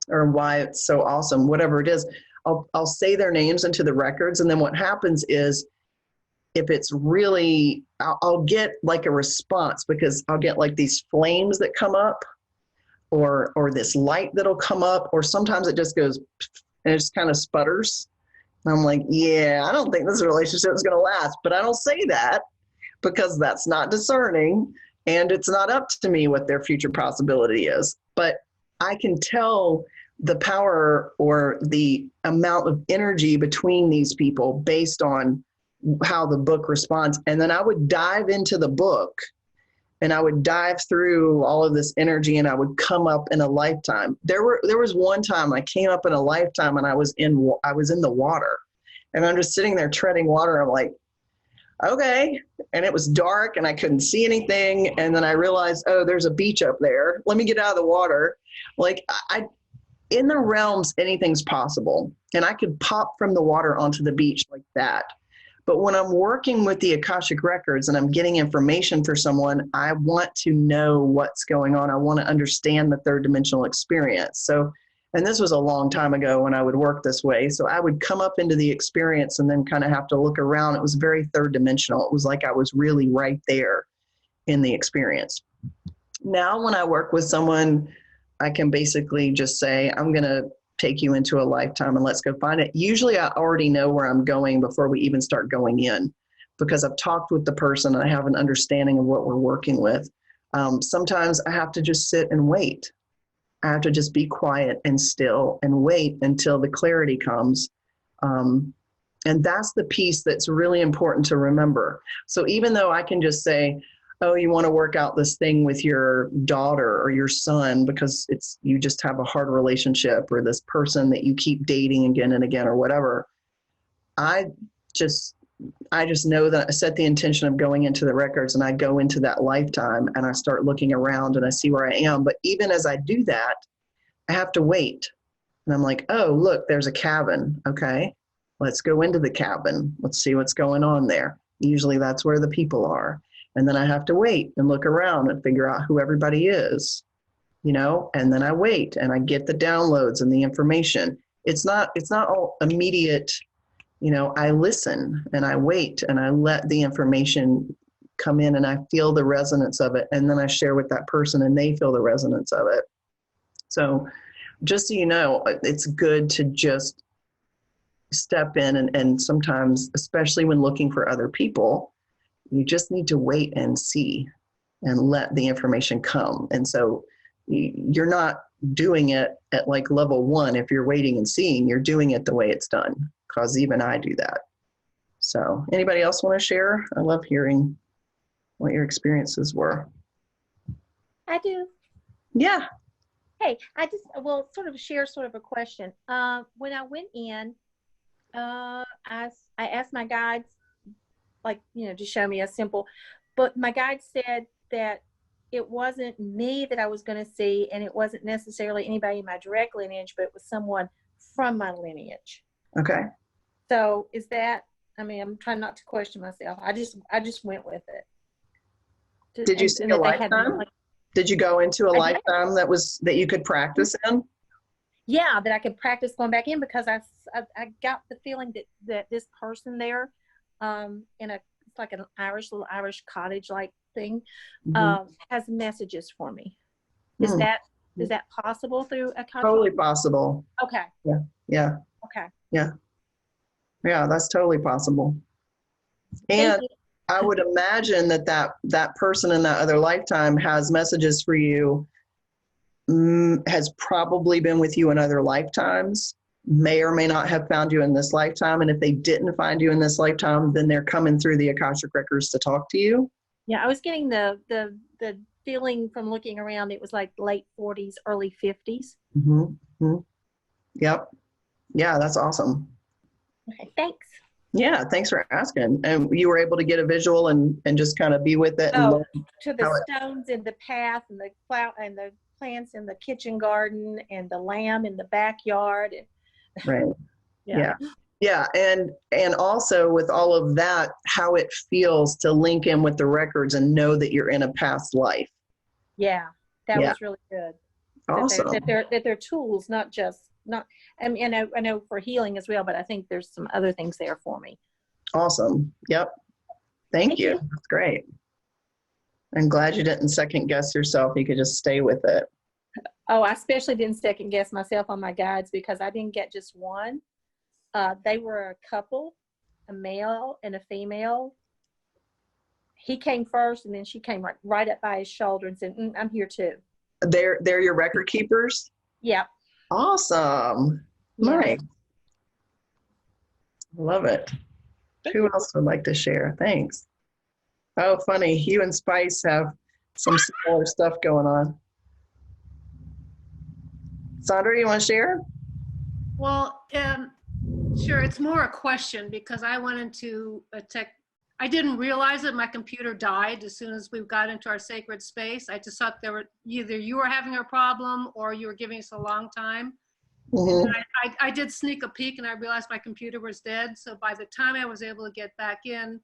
or why it's so awesome, whatever it is, I'll say their names into the records. And then what happens is, if it's really, I'll get like a response, because I'll get like these flames that come up, or this light that'll come up, or sometimes it just goes and it just kind of sputters. And I'm like, yeah, I don't think this relationship is going to last, but I don't say that, because that's not discerning, and it's not up to me what their future possibility is. But I can tell the power or the amount of energy between these people based on how the book responds. And then I would dive into the book, and I would dive through all of this energy, and I would come up in a lifetime. There was one time I came up in a lifetime, and I was in the water, and I'm just sitting there treading water. I'm like, okay. And it was dark and I couldn't see anything. And then I realized, oh, there's a beach up there. Let me get out of the water. Like in the realms, anything's possible. And I could pop from the water onto the beach like that. But when I'm working with the Akashic records and I'm getting information for someone, I want to know what's going on. I want to understand the third dimensional experience. So, and this was a long time ago when I would work this way. So I would come up into the experience and then kind of have to look around. It was very third dimensional. It was like I was really right there in the experience. Now, when I work with someone, I can basically just say, I'm going to take you into a lifetime and let's go find it. Usually I already know where I'm going before we even start going in, because I've talked with the person and I have an understanding of what we're working with. Sometimes I have to just sit and wait. I have to just be quiet and still and wait until the clarity comes. And that's the piece that's really important to remember. So even though I can just say, oh, you want to work out this thing with your daughter or your son because you just have a hard relationship, or this person that you keep dating again and again or whatever, I just know that I set the intention of going into the records, and I go into that lifetime and I start looking around and I see where I am. But even as I do that, I have to wait. And I'm like, oh, look, there's a cabin. Okay, let's go into the cabin. Let's see what's going on there. Usually that's where the people are. And then I have to wait and look around and figure out who everybody is, and then I wait and I get the downloads and the information. It's not all immediate. I listen and I wait and I let the information come in and I feel the resonance of it. And then I share with that person and they feel the resonance of it. So just so you know, it's good to just step in and sometimes, especially when looking for other people, you just need to wait and see and let the information come. And so you're not doing it at like level 1. If you're waiting and seeing, you're doing it the way it's done, because even I do that. So anybody else want to share? I love hearing what your experiences were. I do. Yeah. Hey, I just sort of share sort of a question. When I went in, I asked my guides, to show me a simple, but my guide said that it wasn't me that I was going to see, and it wasn't necessarily anybody in my direct lineage, but it was someone from my lineage. Okay. So is that, I mean, I'm trying not to question myself. I just went with it. Did you see a lifetime? Did you go into a lifetime that you could practice in? Yeah, that I could practice going back in, because I got the feeling that this person there, it's like an little Irish cottage like thing, has messages for me. Is that possible through Akashic? Totally possible. Okay. Yeah. Okay. Yeah, that's totally possible. And I would imagine that person in that other lifetime has messages for you, has probably been with you in other lifetimes, may or may not have found you in this lifetime. And if they didn't find you in this lifetime, then they're coming through the Akashic records to talk to you. Yeah, I was getting the feeling from looking around. It was like late 40s, early 50s. Yep. Yeah, that's awesome. Okay, thanks. Yeah, thanks for asking. And you were able to get a visual and just kind of be with it. And to the stones in the path, and the plants in the kitchen garden, and the lamb in the backyard. Right. Yeah. And also with all of that, how it feels to link in with the records and know that you're in a past life. Yeah, that was really good. Awesome. That they're tools, I mean, I know for healing as well, but I think there's some other things there for me. Awesome. Yep. Thank you. That's great. I'm glad you didn't second guess yourself. You could just stay with it. Oh, I especially didn't second guess myself on my guides, because I didn't get just one. They were a couple, a male and a female. He came first, and then she came right up by his shoulder and said, I'm here too. They're your record keepers? Yeah. Awesome. Yeah. Nice. Love it. Who else would like to share? Thanks. Oh, funny. You and Spice have some similar stuff going on. Sandra, you want to share? Well, sure. It's more a question, because I went into a I didn't realize that my computer died as soon as we got into our sacred space. I just thought either you were having a problem or you were giving us a long time. And I did sneak a peek, and I realized my computer was dead. So by the time I was able to get back in,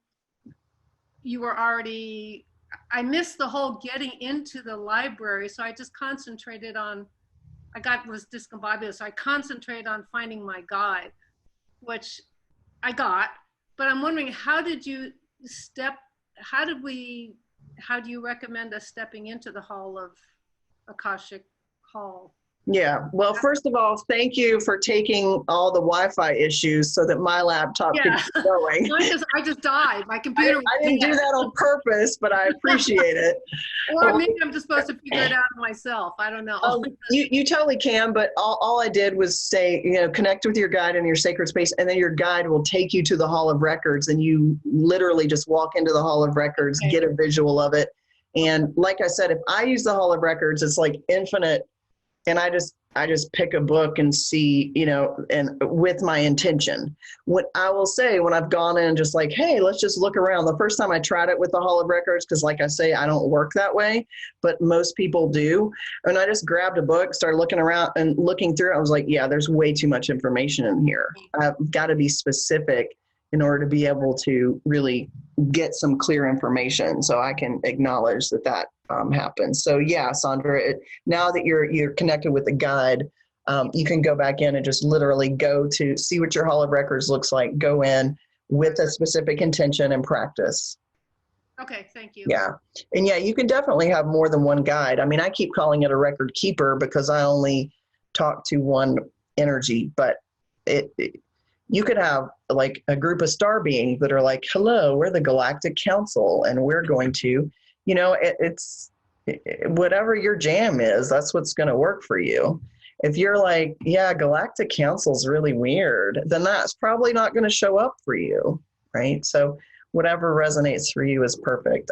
you were already, I missed the whole getting into the library. So I just concentrated on, was discombobulated. So I concentrated on finding my guide, which I got. But I'm wondering, how do you recommend us stepping into the Hall of Akashic Hall? Yeah. Well, first of all, thank you for taking all the Wi-Fi issues so that my laptop could keep going. I just died. My computer. I didn't do that on purpose, but I appreciate it. Or maybe I'm just supposed to figure it out myself. I don't know. You totally can, but all I did was say, connect with your guide in your sacred space, and then your guide will take you to the Hall of Records, and you literally just walk into the Hall of Records, get a visual of it. And like I said, if I use the Hall of Records, it's like infinite. And I just pick a book and see, and with my intention. What I will say when I've gone in just like, hey, let's just look around. The first time I tried it with the Hall of Records, because like I say, I don't work that way, but most people do. And I just grabbed a book, started looking around and looking through it. I was like, yeah, there's way too much information in here. I've got to be specific in order to be able to really get some clear information, so I can acknowledge that happens. So yeah, Sandra, now that you're connected with the guide, you can go back in and just literally go to see what your Hall of Records looks like, go in with a specific intention and practice. Okay, thank you. Yeah. And yeah, you can definitely have more than one guide. I mean, I keep calling it a record keeper because I only talk to one energy, but you could have like a group of star beings that are like, hello, we're the Galactic Council, and we're going to, it's whatever your jam is, that's what's going to work for you. If you're like, yeah, Galactic Council's really weird, then that's probably not going to show up for you, right? So whatever resonates for you is perfect.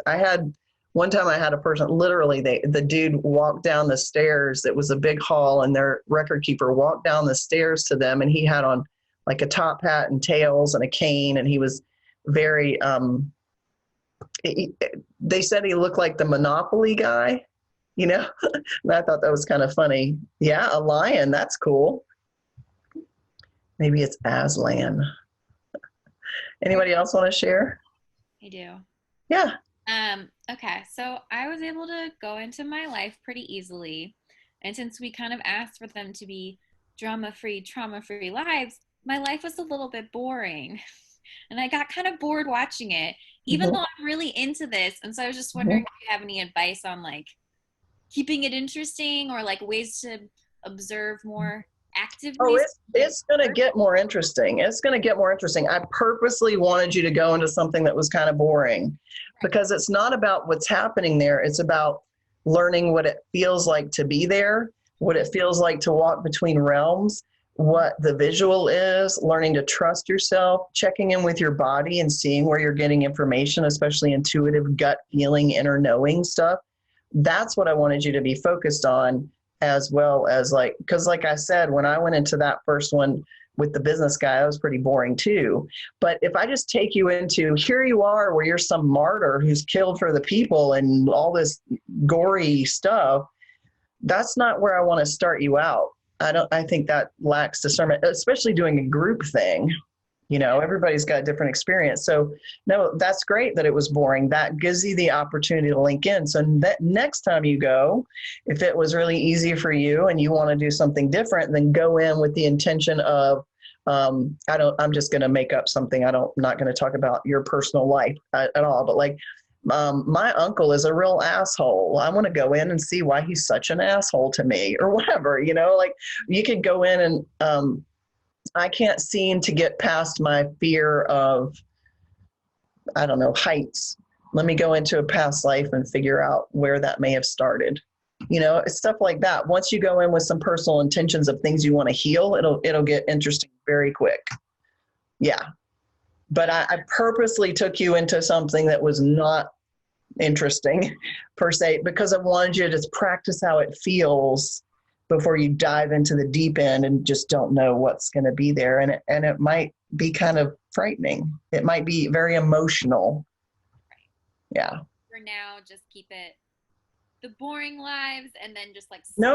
One time I had a person, literally, the dude walked down the stairs. It was a big hall, and their record keeper walked down the stairs to them, and he had on like a top hat and tails and a cane, and he was very, they said he looked like the Monopoly guy. you know? And I thought that was kind of funny. Yeah, a lion. That's cool. Maybe it's Aslan. Anybody else want to share? I do. Yeah. Okay, so I was able to go into my life pretty easily. And since we kind of asked for them to be drama-free, trauma-free lives, my life was a little bit boring. And I got kind of bored watching it, even though I'm really into this. And so I was just wondering if you have any advice on like keeping it interesting or like ways to observe more actively. Oh, it's going to get more interesting. It's going to get more interesting. I purposely wanted you to go into something that was kind of boring because it's not about what's happening there. It's about learning what it feels like to be there, what it feels like to walk between realms, what the visual is, learning to trust yourself, checking in with your body and seeing where you're getting information, especially intuitive gut feeling, inner knowing stuff. That's what I wanted you to be focused on, as well as like, because like I said, when I went into that first one with the business guy, I was pretty boring too. But if I just take you into, here you are where you're some martyr who's killed for the people and all this gory stuff, that's not where I want to start you out. I think that lacks discernment, especially doing a group thing. You know, everybody's got a different experience. So no, that's great that it was boring. That gives you the opportunity to link in. So that next time you go, if it was really easy for you and you want to do something different, then go in with the intention of, I'm just going to make up something. I'm not going to talk about your personal life at all, but like, my uncle is a real asshole. I want to go in and see why he's such an asshole to me or whatever, you know, like you could go in and, I can't seem to get past my fear of, I don't know, heights. Let me go into a past life and figure out where that may have started. You know, it's stuff like that. Once you go in with some personal intentions of things you want to heal, it'll get interesting very quick. Yeah. But I purposely took you into something that was not interesting per se, because I wanted you to just practice how it feels before you dive into the deep end and just don't know what's going to be there. And it might be kind of frightening. It might be very emotional. Yeah. For now, just keep it the boring lives and then just like. No.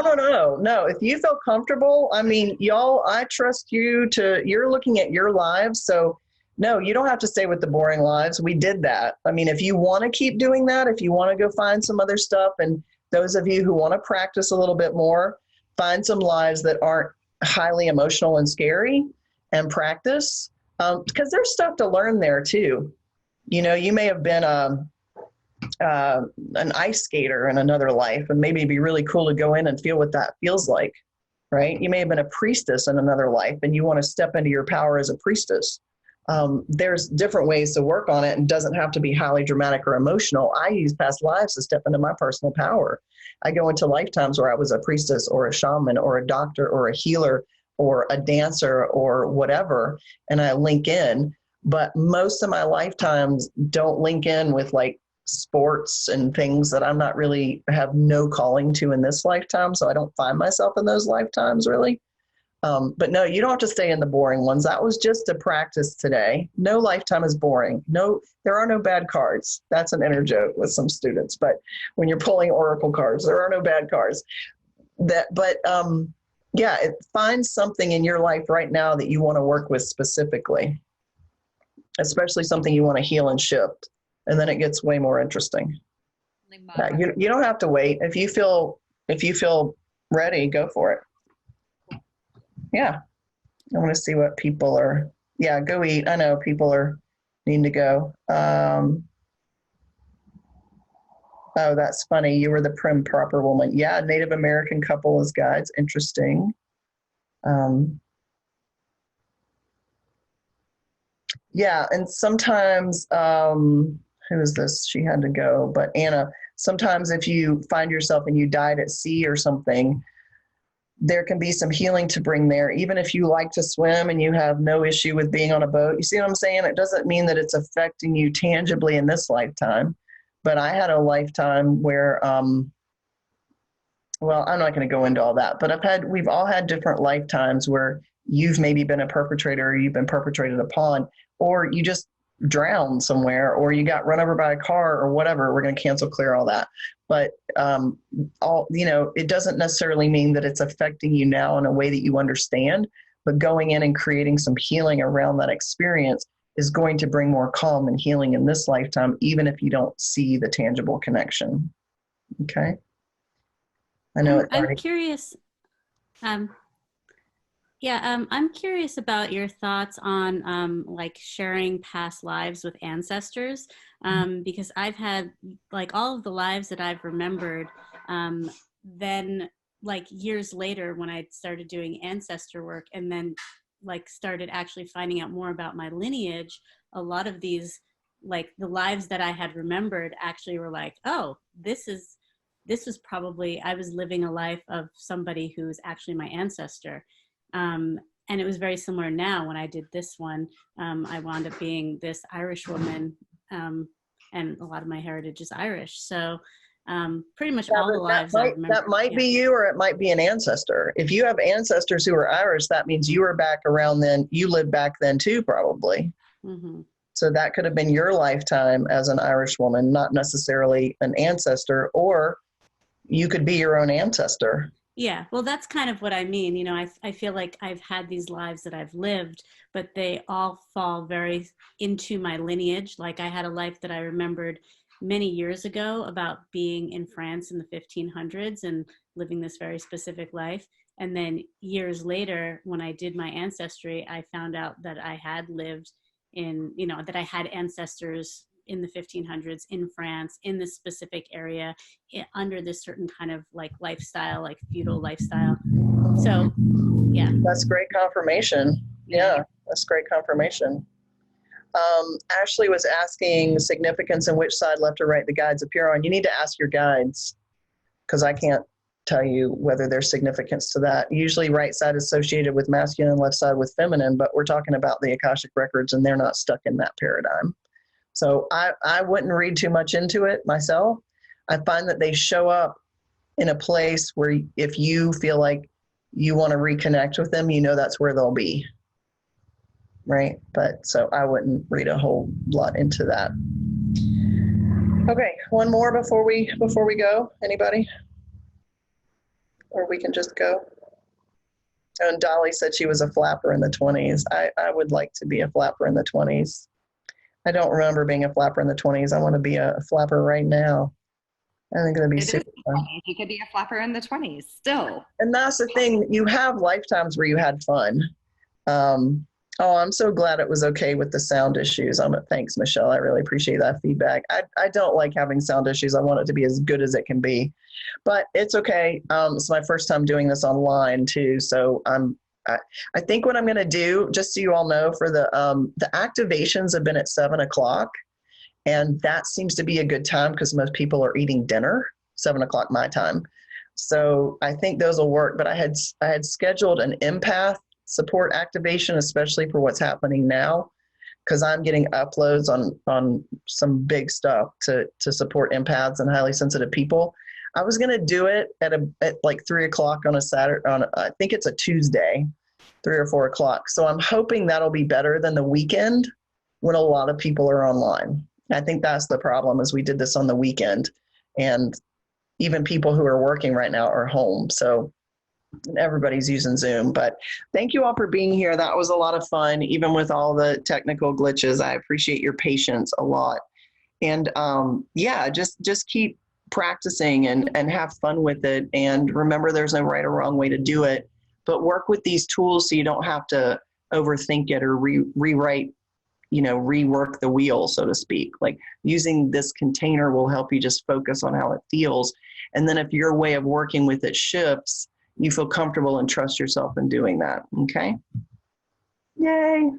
If you feel comfortable, I mean, y'all, I trust you you're looking at your lives. So no, you don't have to stay with the boring lives. We did that. I mean, if you want to keep doing that, if you want to go find some other stuff, and those of you who want to practice a little bit more, find some lives that aren't highly emotional and scary and practice, because there's stuff to learn there too. You know, you may have been an ice skater in another life, and maybe it'd be really cool to go in and feel what that feels like, right? You may have been a priestess in another life and you want to step into your power as a priestess. There's different ways to work on it and doesn't have to be highly dramatic or emotional. I use past lives to step into my personal power. I go into lifetimes where I was a priestess or a shaman or a doctor or a healer or a dancer or whatever, and I link in. But most of my lifetimes don't link in with like sports and things that I'm not really have no calling to in this lifetime. So I don't find myself in those lifetimes really. But no, you don't have to stay in the boring ones. That was just a practice today. No lifetime is boring. No, there are no bad cards. That's an inner joke with some students. But when you're pulling oracle cards, there are no bad cards. Find something in your life right now that you want to work with specifically, especially something you want to heal and shift. And then it gets way more interesting. Yeah, you don't have to wait. If you feel ready, go for it. Yeah. I want to see what people are. Yeah, go eat. I know people are needing to go. Oh, that's funny. You were the prim, proper woman. Yeah, Native American couple as guides. Interesting. Yeah, and sometimes, who is this? She had to go. But Anna, sometimes if you find yourself and you died at sea or something, there can be some healing to bring there. Even if you like to swim and you have no issue with being on a boat, you see what I'm saying? It doesn't mean that it's affecting you tangibly in this lifetime. But I had a lifetime where, well, I'm not going to go into all that, but we've all had different lifetimes where you've maybe been a perpetrator or you've been perpetrated upon, or you just drowned somewhere, or you got run over by a car or whatever, we're going to cancel clear all that. But it doesn't necessarily mean that it's affecting you now in a way that you understand, but going in and creating some healing around that experience is going to bring more calm and healing in this lifetime, even if you don't see the tangible connection. Okay. I know I'm curious. I'm curious about your thoughts on like sharing past lives with ancestors, because I've had like all of the lives that I've remembered. Then like years later when I started doing ancestor work and then like started actually finding out more about my lineage, a lot of these, like the lives that I had remembered actually were like, oh, this was probably, I was living a life of somebody who's actually my ancestor. And it was very similar now when I did this one. I wound up being this Irish woman, and a lot of my heritage is Irish. So pretty much all the lives I remember. That might be you, or it might be an ancestor. If you have ancestors who are Irish, that means you were back around then. You lived back then too, probably. Mm-hmm. So that could have been your lifetime as an Irish woman, not necessarily an ancestor, or you could be your own ancestor. Yeah, well, that's kind of what I mean. You know, I feel like I've had these lives that I've lived, but they all fall very into my lineage. Like I had a life that I remembered many years ago about being in France in the 1500s and living this very specific life. And then years later, when I did my ancestry, I found out that I had lived in, you know, that I had ancestors in the 1500s in France, in this specific area, under this certain kind of like lifestyle, like feudal lifestyle. So, yeah. That's great confirmation. Yeah, that's great confirmation. Ashley was asking significance and which side, left or right, the guides appear on. You need to ask your guides, because I can't tell you whether there's significance to that. Usually right side associated with masculine, left side with feminine, but we're talking about the Akashic records and they're not stuck in that paradigm. So I wouldn't read too much into it myself. I find that they show up in a place where if you feel like you want to reconnect with them, you know that's where they'll be. Right? But so I wouldn't read a whole lot into that. Okay, one more before we go. Anybody? Or we can just go. And Dolly said she was a flapper in the 20s. I would like to be a flapper in the 20s. I don't remember being a flapper in the 20s. I want to be a flapper right now. I think that'd be super fun. You could be a flapper in the 20s still. And that's the thing. You have lifetimes where you had fun. I'm so glad it was okay with the sound issues. Thanks, Michelle. I really appreciate that feedback. I don't like having sound issues. I want it to be as good as it can be. But it's okay. It's my first time doing this online too. So I think what I'm going to do, just so you all know, for the activations have been at 7:00, and that seems to be a good time because most people are eating dinner, 7:00 my time. So I think those will work. But I had scheduled an empath support activation, especially for what's happening now, because I'm getting uploads on some big stuff to support empaths and highly sensitive people. I was going to do it at like 3:00 on a Saturday, I think it's a Tuesday, 3 or 4 o'clock. So I'm hoping that'll be better than the weekend when a lot of people are online. I think that's the problem, is we did this on the weekend and even people who are working right now are home. So everybody's using Zoom. But thank you all for being here. That was a lot of fun, even with all the technical glitches. I appreciate your patience a lot. And just keep practicing and have fun with it. And remember, there's no right or wrong way to do it, but work with these tools so you don't have to overthink it or rewrite, rework the wheel, so to speak. Like using this container will help you just focus on how it feels. And then if your way of working with it shifts, you feel comfortable and trust yourself in doing that. Okay. Yay.